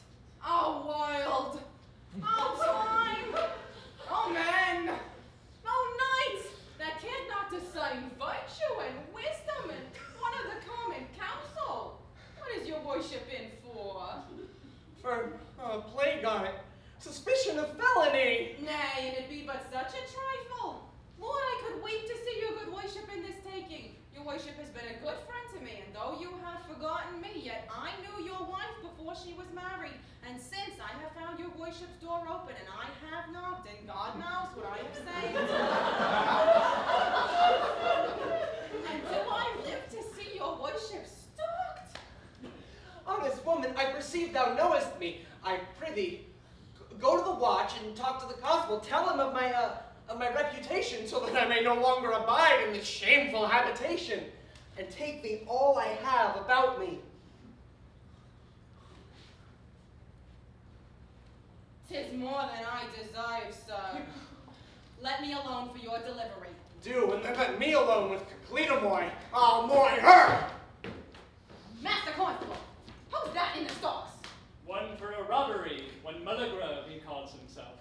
Oh, wild. Oh, time. Oh, men. Oh, knights. That can't not discern virtue and wisdom and one of the common council. What is your worship in for? For plague on it. Suspicion of felony. Nay, and it be but such a trifle. Lord, I could weep to see your good worship in this taking. Your worship has been a good friend to me, and though you have forgotten me, yet I knew your wife before she was married. And since I have found your worship's door open, and I have knocked, and God knows what I have said. And do I live to see your worship stalked? Honest see if thou knowest me. I prithee, go to the watch and talk to the constable. Tell him of my reputation, so that I may no longer abide in this shameful habitation, and take thee all I have about me. 'Tis more than I desire, sir. Let me alone for your delivery. Do, and then let me alone with Concubine. I'll moy her! Master Constable, who's that in the stocks? One for a robbery, when Malhereux he calls himself.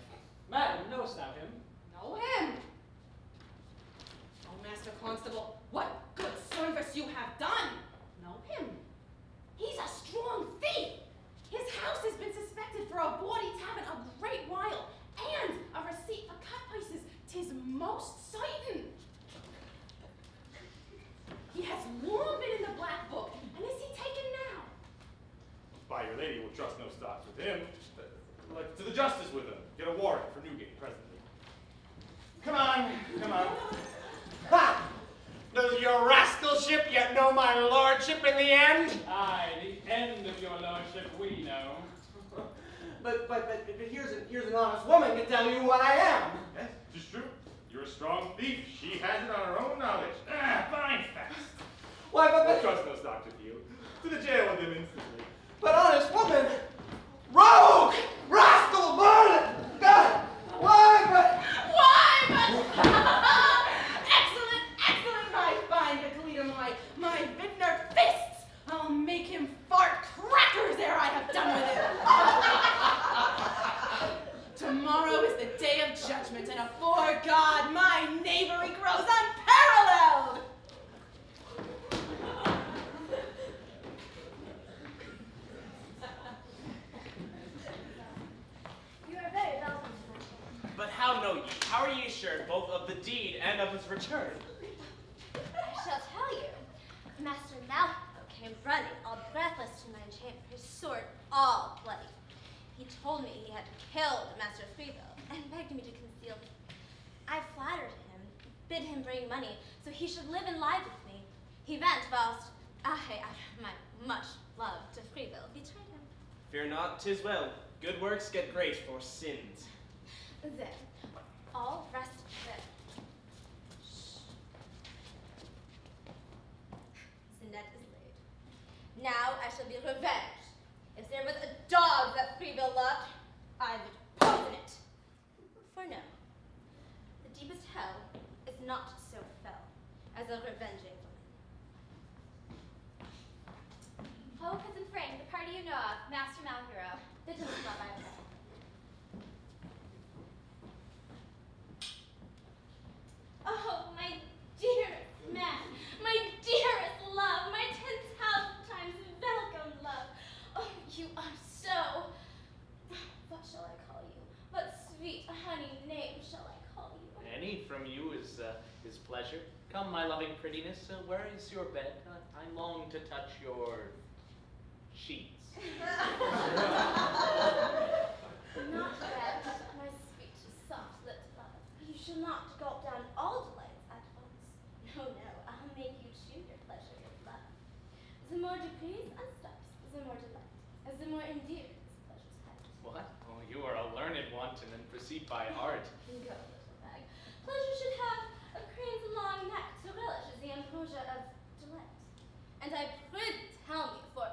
Madam, knowest thou him? Know him. Oh, Master Constable, what good service you have done. Know him. He's a strong thief. His house has been suspected for a bawdy tavern a great while, and a receipt for cut prices. 'Tis most certain. He has long been in the black book, and is he taken now? By your lady will trust no stocks with him. Like to the justice with him. Get a warrant for Newgate presently. Come on, come on. Ha! Does your rascalship yet know my lordship in the end? Aye, the end of your lordship we know. But here's an honest woman to tell you what I am. Yes, 'tis true. You're a strong thief. She has it on her own knowledge. Fine fast. Why, We'll trust no stock with you. To the jail with him instantly. But honest woman, rogue, rascal, varlet. Why, but Excellent, my fine Jacobean, my vintner fists. I'll make him fart crackers ere I have done with him. Tomorrow is the day of judgment, and afore God, my knavery grows unparalleled. You are very welcome to my chamber. But how know ye? How are ye assured both of the deed and of his return? I shall tell you. Master Malhereux came running, all breathless, to my chamber, his sword all bloody. He told me he had killed Master Freevill, and begged me to conceal it. I flattered him, bid him bring money, so he should live and lie with me. He went whilst I, after my much love to Freevill, betrayed him. Fear not, 'tis well. Good works get grace for sins. Then, all rested there. The net is laid. Now I shall be revenged. If there was a dog that Freevill loved, I would poison it. For no, the deepest hell is not so fell as a revenging woman. Oh, cousin Frank, the party you know of, Master Malhereux, the gentleman by my side. Oh, my dearest man, my dearest love, my 10,000 times welcome love. Oh, you are so. What shall I call you? What sweet, honey name shall I call you? Any from you is pleasure. Come, my loving prettiness, where is your bed? I long to touch your sheets. Not that, my sweet, soft-lipped love. You shall not gulp down all delights at once. No, no, I'll make you chew your pleasure with love. The more degrees and steps, the more delight, as the more endeared is pleasure's height. What? Oh, you are a learned wanton and proceed by art. Go, little bag. Pleasure should have a crane's long neck to relish as the ambrosia of delight. And I prithee tell me, for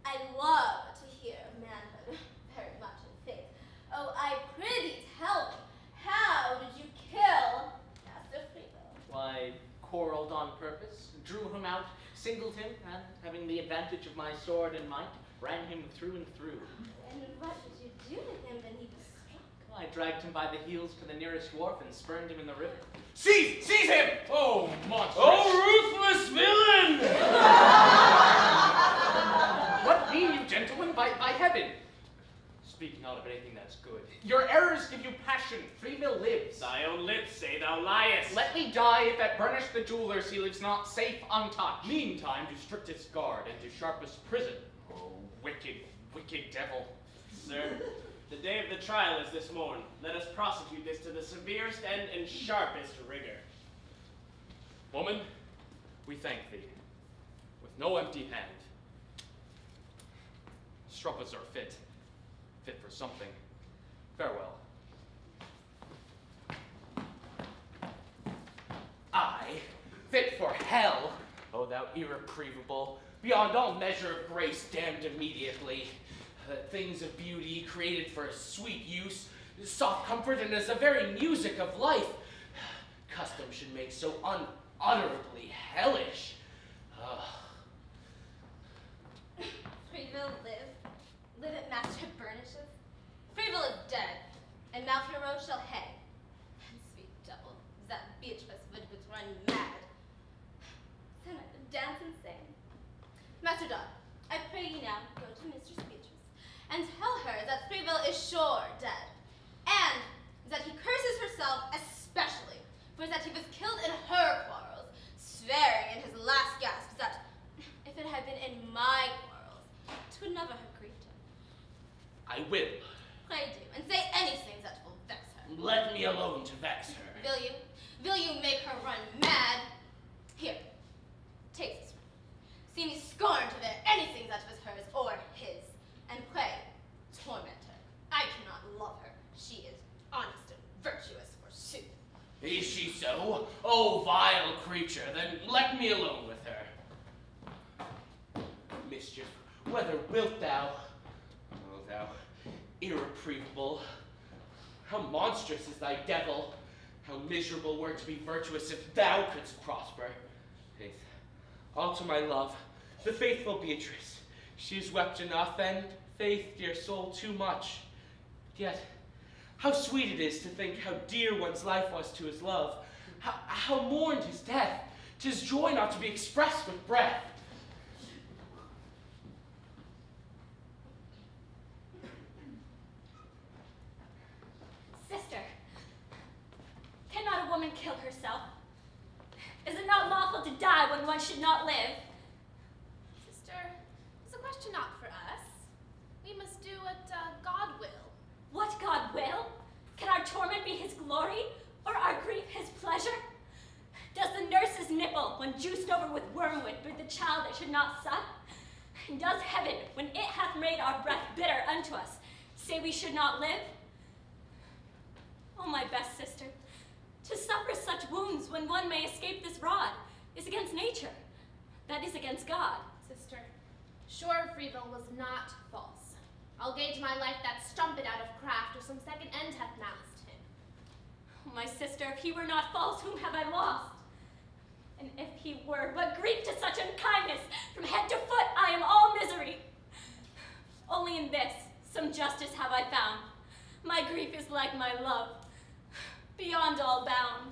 I love to hear manhood very much in faith. Oh, I prithee tell me, how did you kill Master Freevill? Why, quarreled on purpose, drew him out, singled him, and having the advantage of my sword and might, ran him through and through. And what did you do to him when he was struck? I dragged him by the heels to the nearest wharf and spurned him in the river. Seize him! Oh, monstrous! Oh, ruthless villain! What mean you, gentlemen, by heaven? Speak not of anything that's good. Your errors give you passion. Freevill lives. Thy own lips say thou liest. Let me die if at Burnish the jeweler's he lives not safe untouched. Meantime, to strictest guard and to sharpest prison. Oh, wicked, wicked devil. Sir, the day of the trial is this morn. Let us prosecute this to the severest end and sharpest rigor. Woman, we thank thee, with no empty hand. strumpets are fit for something. Farewell. I, fit for hell, O thou irretrievable, beyond all measure of grace damned immediately. Things of beauty created for sweet use, soft comfort, and as the very music of life. Custom should make so unutterably hellish. Freevill live at Master Burnish's. Freevill is dead, and Malhereux shall hang. And sweet devil, that Beatrice would run mad. Then I would dance insane. Master Dog, I pray you now go to Mistress Beatrice and tell her that Freevill is sure dead, and that he curses herself especially for that he was killed in her quarrels, swearing in his last gasp that if it had been in my quarrels, it would never have grieved him. I will. Pray do, and say anything that will vex her. Let me alone to vex her. Will you? Will you make her run mad? Here, take this ring. See me scorn to bear anything that was hers or his, and pray, torment her. I cannot love her. She is honest and virtuous, forsooth. Is she so? Oh, vile creature, then let me alone with her. Mischief, whether wilt thou, O thou irretrievable, how monstrous is thy devil, how miserable were to be virtuous if thou couldst prosper. Faith, all to my love, the faithful Beatrice, she has wept enough, and faith, dear soul, too much. Yet, how sweet it is to think how dear one's life was to his love, how mourned his death. 'Tis joy not to be expressed with breath. Sister, cannot a woman kill herself? Is it not lawful to die when one should not live? Sister, it's a question not for us. We must do what God will. What God will? Can our torment be his glory, or our grief his pleasure? Does the nurse's nipple, when juiced over with wormwood, breed the child that should not suck? And does heaven, when it hath made our breath bitter unto us, say we should not live? Oh, my best sister, to suffer such wounds when one may escape this rod is against nature. That is against God. Sister, sure Freevill was not false. I'll gauge my life that strumpet out of craft, or some second end hath masked him. Oh, my sister, if he were not false, whom have I lost? And if he were, what grief to such unkindness! From head to foot I am all misery. Only in this some justice have I found. My grief is like my love, beyond all bound.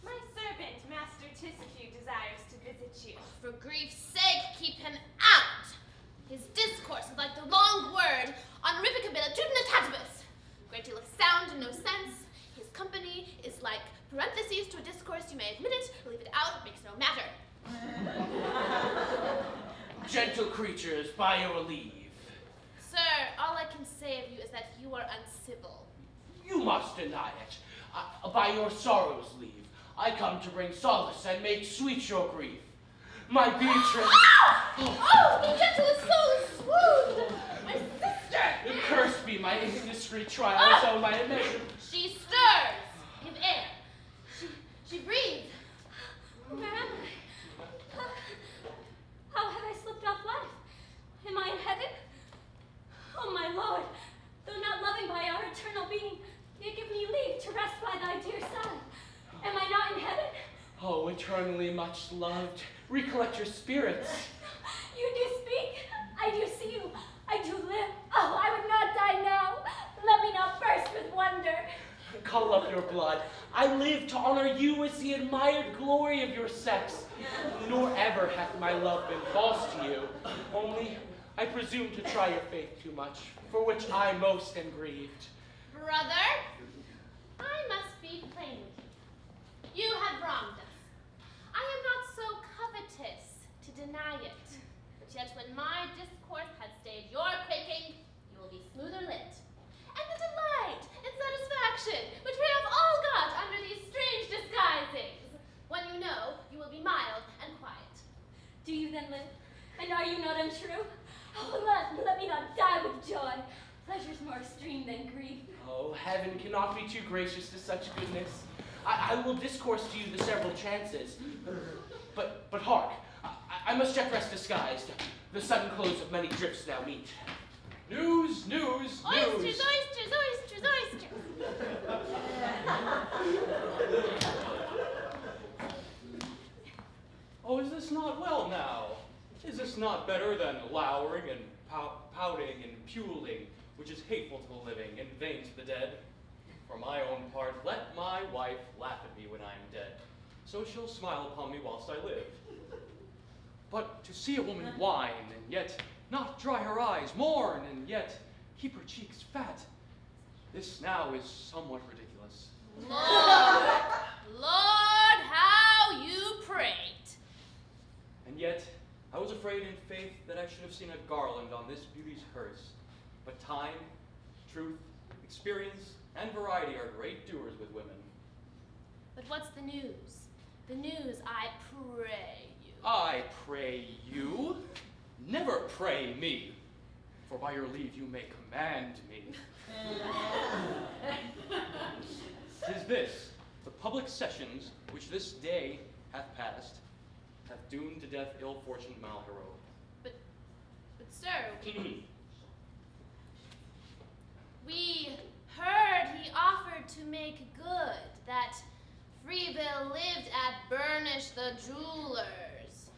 My servant, Master Tissafe, desires to visit you. For grief's sake, keep him out. His discourse is like the long word on Rivicabilitudinatatibus. Great deal of sound and no sense. His company is like parentheses to a discourse. You may admit it, leave it out, it makes no matter. Gentle creatures, by your leave. Sir, all I can say of you is that you are uncivil. You must deny it. By your sorrow's leave, I come to bring solace and make sweet your grief. My Beatrice. Oh, the gentlest soul is swooned! My sister! Cursed be my indiscreet trials, oh my measure. She stirs. Give air. She breathes. Where am I? How have I slipped off life? Am I in heaven? Oh, my Lord, though not loving by our eternal being, yet give me leave to rest by thy dear Son. Am I not in heaven? Oh, eternally much loved, recollect your spirits. You do speak. I do see you. I do live. Oh, I would not die now. Let me not burst with wonder. Call up your blood. I live to honor you as the admired glory of your sex. Nor ever hath my love been false to you. Only I presume to try your faith too much, for which I most am grieved. Brother, I must be plain with you. You have wronged us. I am not so covetous to deny it. But yet when my discourse has stayed your quaking, you will be smoother lit. And the delight and satisfaction which we have all got under these strange disguisings. When you know, you will be mild and quiet. Do you then live? And heaven cannot be too gracious to such goodness. I will discourse to you the several chances. But hark, I must yet rest disguised. The sudden close of many drifts now meet. News, news, Oysters, news. oysters, oysters, oysters. Oh, is this not well now? Is this not better than lowering and pouting and puling, which is hateful to the living and vain to the dead? For my own part, let my wife laugh at me when I am dead, so she'll smile upon me whilst I live. But to see a woman whine, and yet not dry her eyes, mourn, and yet keep her cheeks fat, this now is somewhat ridiculous. Lord, Lord, how you prate. And yet, I was afraid in faith that I should have seen a garland on this beauty's hearse. But time, truth, experience, and variety are great doers with women. But what's the news? The news, I pray you. I pray you. Never pray me, for by your leave you may command me. 'Tis this, the public sessions, which this day hath passed, hath doomed to death ill-fortuned Malhereux. But sir, we heard he offered to make good that Freevill lived at Burnish the Jewelers.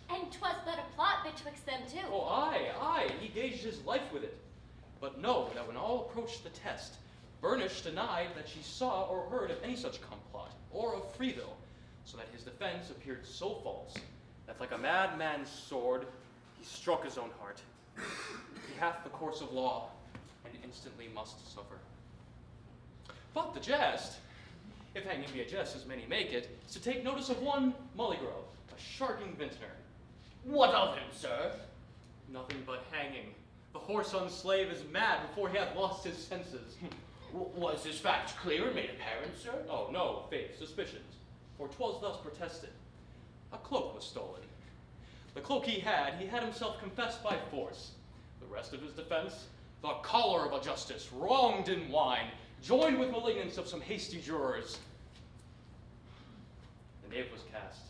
And 'twas but a plot betwixt them two. Oh, aye, he gauged his life with it. But know that when all approached the test, Burnish denied that she saw or heard of any such complot, or of Freevill, so that his defense appeared so false, that like a madman's sword, he struck his own heart. He hath the course of law, and instantly must suffer. But the jest, if hanging be a jest as many make it, is to take notice of one Malhereux, a sharking vintner. What of him, sir? Nothing but hanging. The whoreson slave is mad before he hath lost his senses. Was this fact clear and made apparent, sir? Oh, no, faith, suspicions. For 'twas thus protested. A cloak was stolen. The cloak he had himself confessed by force. The rest of his defense, the choler of a justice, wronged in wine, joined with malignance of some hasty jurors. The knave was cast.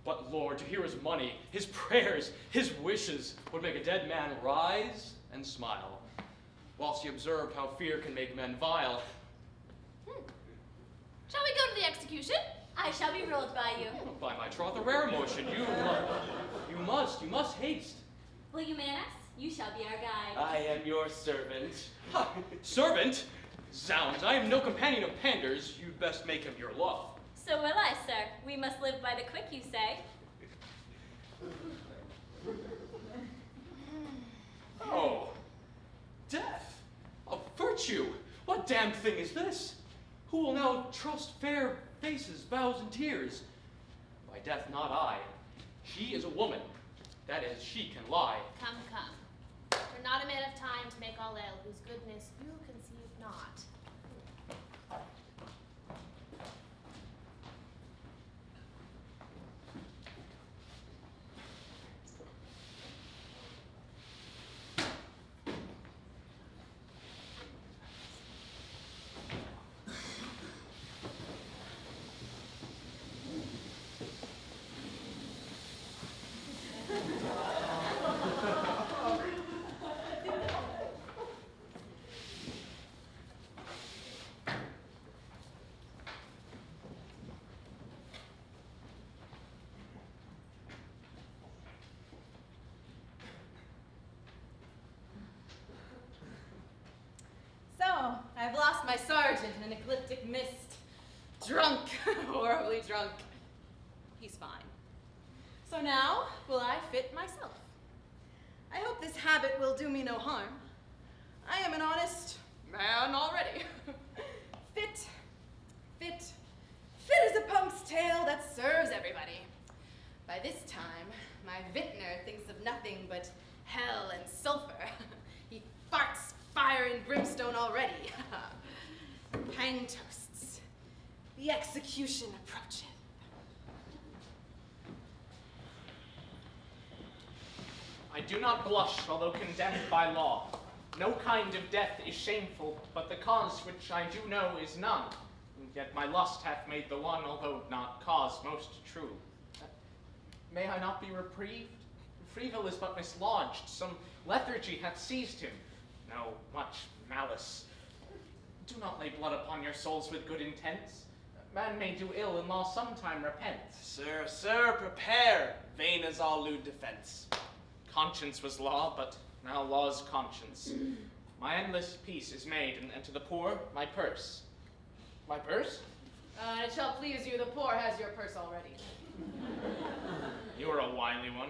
But Lord, to hear his money, his prayers, his wishes would make a dead man rise and smile, whilst he observed how fear can make men vile. Shall we go to the execution? I shall be ruled by you. By my troth, a rare motion. You must haste. Will you man us? You shall be our guide. I am your servant. Ha! Servant? Zounds, I am no companion of Pandar's. You'd best make him your love. So will I, sir. We must live by the quick, you say. Oh, death! A virtue! What damned thing is this? Who will now trust fair faces, vows, and tears? By death, not I. She is a woman. That is, she can lie. Come, come. We're not a man of time to make all ale whose goodness you conceive not. I've lost my sergeant in an ecliptic mist. Drunk, horribly drunk. He's fine. So now, will I fit myself? I hope this habit will do me no harm. I am an honest man already. Fit as a punk's tail that serves everybody. By this time, my vintner thinks of nothing but hell and sulfur. He farts fire and brimstone already. Hang toasts. The execution approacheth. I do not blush, although condemned by law. No kind of death is shameful, but the cause which I do know is none. And yet my lust hath made the one, although not cause, most true. May I not be reprieved? Freevill is but mislodged. Some lethargy hath seized him. No, much malice. Do not lay blood upon your souls with good intents. Man may do ill, and law sometime repents. Sir, sir, prepare. Vain is all lewd defense. Conscience was law, but now law's conscience. My endless peace is made, and to the poor, my purse. My purse? It shall please you, the poor has your purse already. You are a wily one.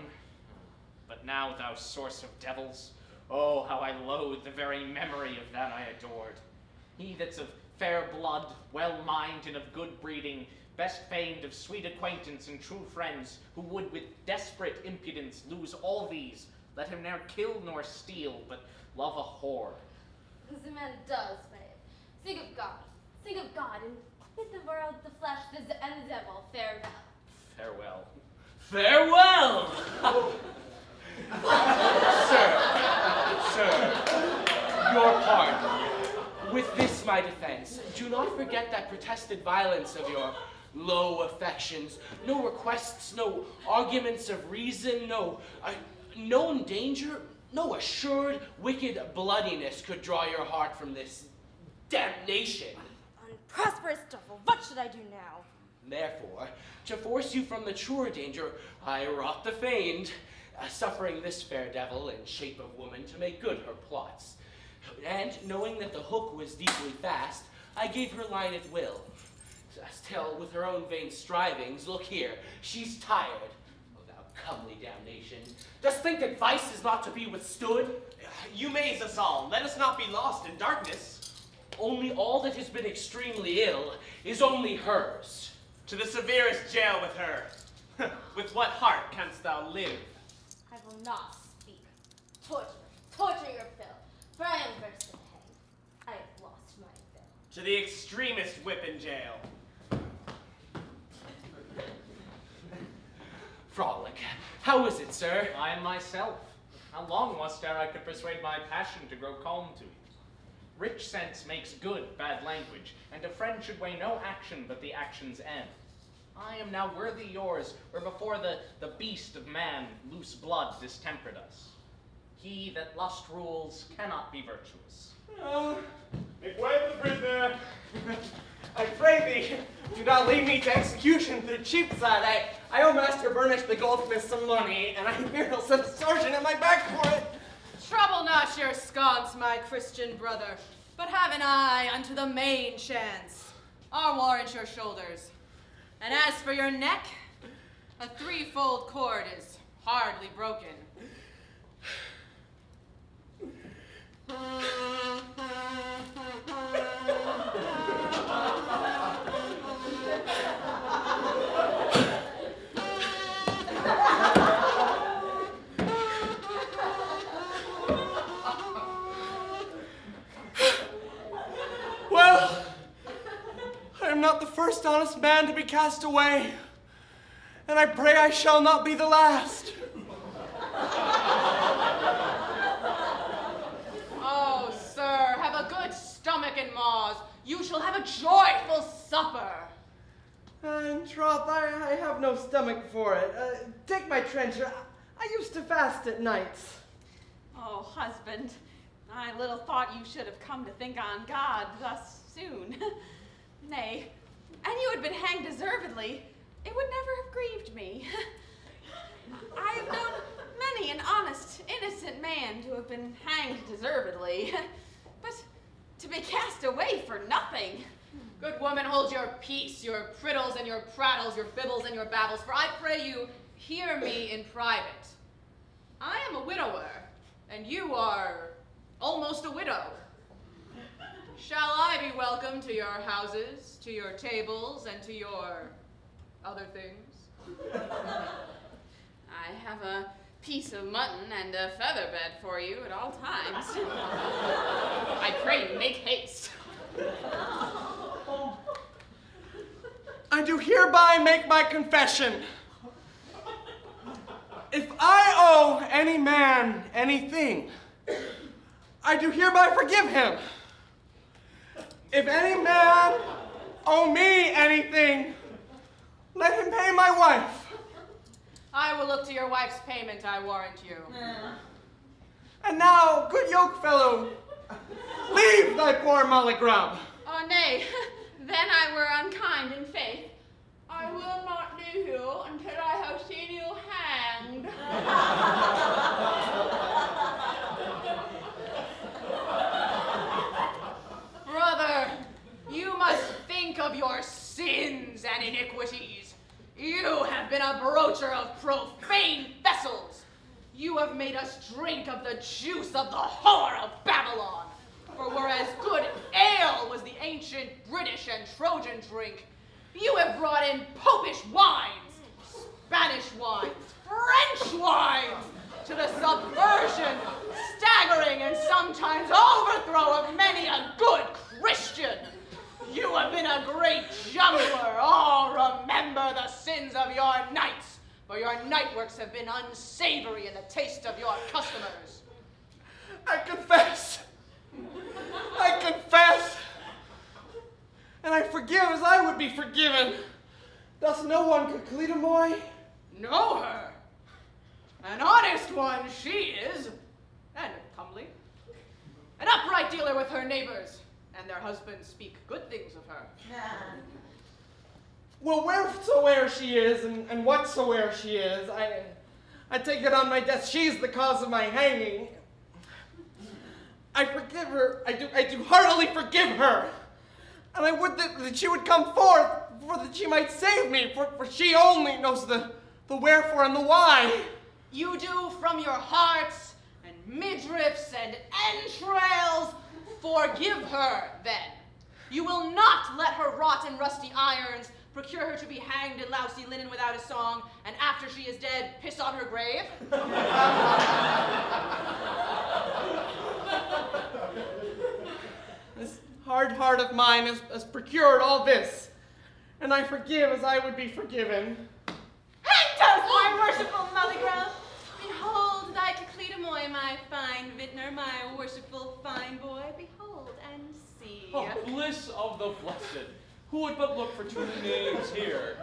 But now, thou source of devils, oh, how I loathe the very memory of that I adored. He that's of fair blood, well-mind, and of good breeding, best famed of sweet acquaintance and true friends, who would with desperate impudence lose all these, let him ne'er kill nor steal, but love a whore. As a man does, babe. Think of God, and with the world, the flesh, and the devil, farewell. Farewell! Farewell! Sir, your pardon. With this my defense, do not forget that protested violence of your low affections, no requests, no arguments of reason, no known danger, no assured wicked bloodiness could draw your heart from this damnation. Unprosperous devil, what should I do now? Therefore, to force you from the truer danger, I wrought the feigned, suffering this fair devil in shape of woman to make good her plots. And knowing that the hook was deeply fast, I gave her line at will. Still, with her own vain strivings, look here, she's tired. Oh, thou comely damnation, dost think that vice is not to be withstood? You maze us all. Let us not be lost in darkness. Only all that has been extremely ill is only hers. To the severest jail with her. With what heart canst thou live? I will not speak. Torture your fill, for I am versed in hang. I have lost my fill. To the extremest whip in jail. Frolic, how is it, sir? I am myself. How long was ere I could persuade my passion to grow calm to it? Rich sense makes good bad language, and a friend should weigh no action but the action's end. I am now worthy yours, where before the beast of man loose blood distempered us. He that lust rules cannot be virtuous. Make way for the prisoner. I pray thee, do not lead me to execution for the cheap side. I owe Master Burnish the goldsmith some money, and I fear he'll send a sergeant at my back for it. Trouble not your sconce, my Christian brother, but have an eye unto the main chance. Our warrant your shoulders. And as for your neck, a threefold cord is hardly broken. Well, I am not the first honest man to be cast away, and I pray I shall not be the last. Oh, sir, have a good stomach and maws. You shall have a joyful supper. In troth, I have no stomach for it. Take my trencher. I used to fast at nights. Oh, husband, I little thought you should have come to think on God thus soon. Nay, and you had been hanged deservedly, it would never have grieved me. I have known many an honest, innocent man to have been hanged deservedly, but to be cast away for nothing. Good woman, hold your peace, your priddles and your prattles, your bibbles and your babbles, for I pray you, hear me in private. I am a widower, and you are almost a widow. Shall I be welcome to your houses, to your tables, and to your other things? I have a piece of mutton and a feather bed for you at all times. I pray you make haste. I do hereby make my confession. If I owe any man anything, I do hereby forgive him. If any man owe me anything, let him pay my wife. I will look to your wife's payment, I warrant you. And now, good yoke fellow, leave thy poor mollygrub. Oh, nay, then I were unkind in faith. I will not leave you until I have seen you hanged. Brother, you must think of your sins and iniquities. You have been a broacher of profane vessels. You have made us drink of the juice of the whore of Babylon. For whereas good ale was the ancient British and Trojan drink, you have brought in popish wines, Spanish wines, French wines, to the subversion, staggering, and sometimes overthrow of many a good Christian. You have been a great juggler. Oh, remember the sins of your knights, for your night works have been unsavory in the taste of your customers. I confess. I confess. And I forgive as I would be forgiven. Thus no one could Cleomoy Know her. An honest one she is, and comely. An upright dealer with her neighbors, and their husbands speak good things of her. Well, wheresoe'er she is, and whatsoe'er she is, I take it on my death. She's the cause of my hanging. I forgive her. I do heartily forgive her. And I would that she would come forth, for that she might save me, for she only knows the wherefore and the why. You do from your hearts and midriffs and entrails forgive her, then. You will not let her rot in rusty irons, procure her to be hanged in lousy linen without a song, and after she is dead, piss on her grave? This hard heart of mine has procured all this, and I forgive as I would be forgiven. Hang us, my worshipful Malhereux! Behold thy Cleomoy, my fine vintner, my worshipful fine boy. Behold and see. Oh, bliss of the blessed. Who would but look for two knaves here?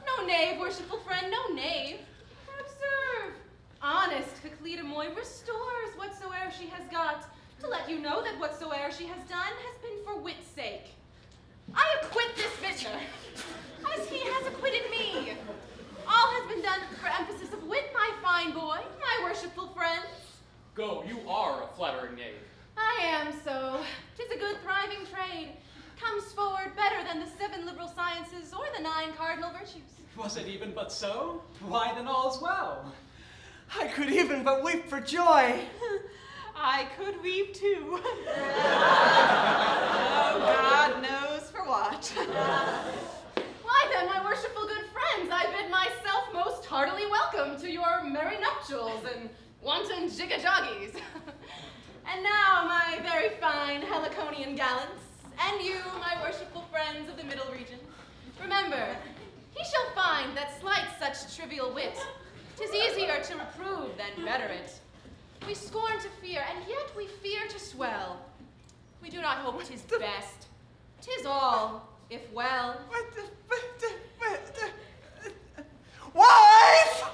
No knave, worshipful friend, no knave. For observe, honest Cleomoy restores whatsoe'er she has got, to let you know that whatsoe'er she has done has been for wit's sake. I acquit this vintner, as he has acquitted me. All has been done for emphasis of wit, my fine boy, my worshipful friends. Go, you are a flattering knave. I am so. 'Tis a good thriving trade. Comes forward better than the 7 liberal sciences or the 9 cardinal virtues. Was it even but so? Why, then all's well. I could even but weep for joy. I could weep too. Oh, God knows for what. Why then, my worshipful good friends, I bid myself most heartily welcome to your merry nuptials and wanton jigga-joggies. And now, my very fine Heliconian gallants, and you, my worshipful friends of the middle region, remember, he shall find that slight such trivial wit, 'tis easier to reprove than better it. We scorn to fear, and yet we fear to swell. We do not hope 'tis best. 'Tis all, if well. Wife!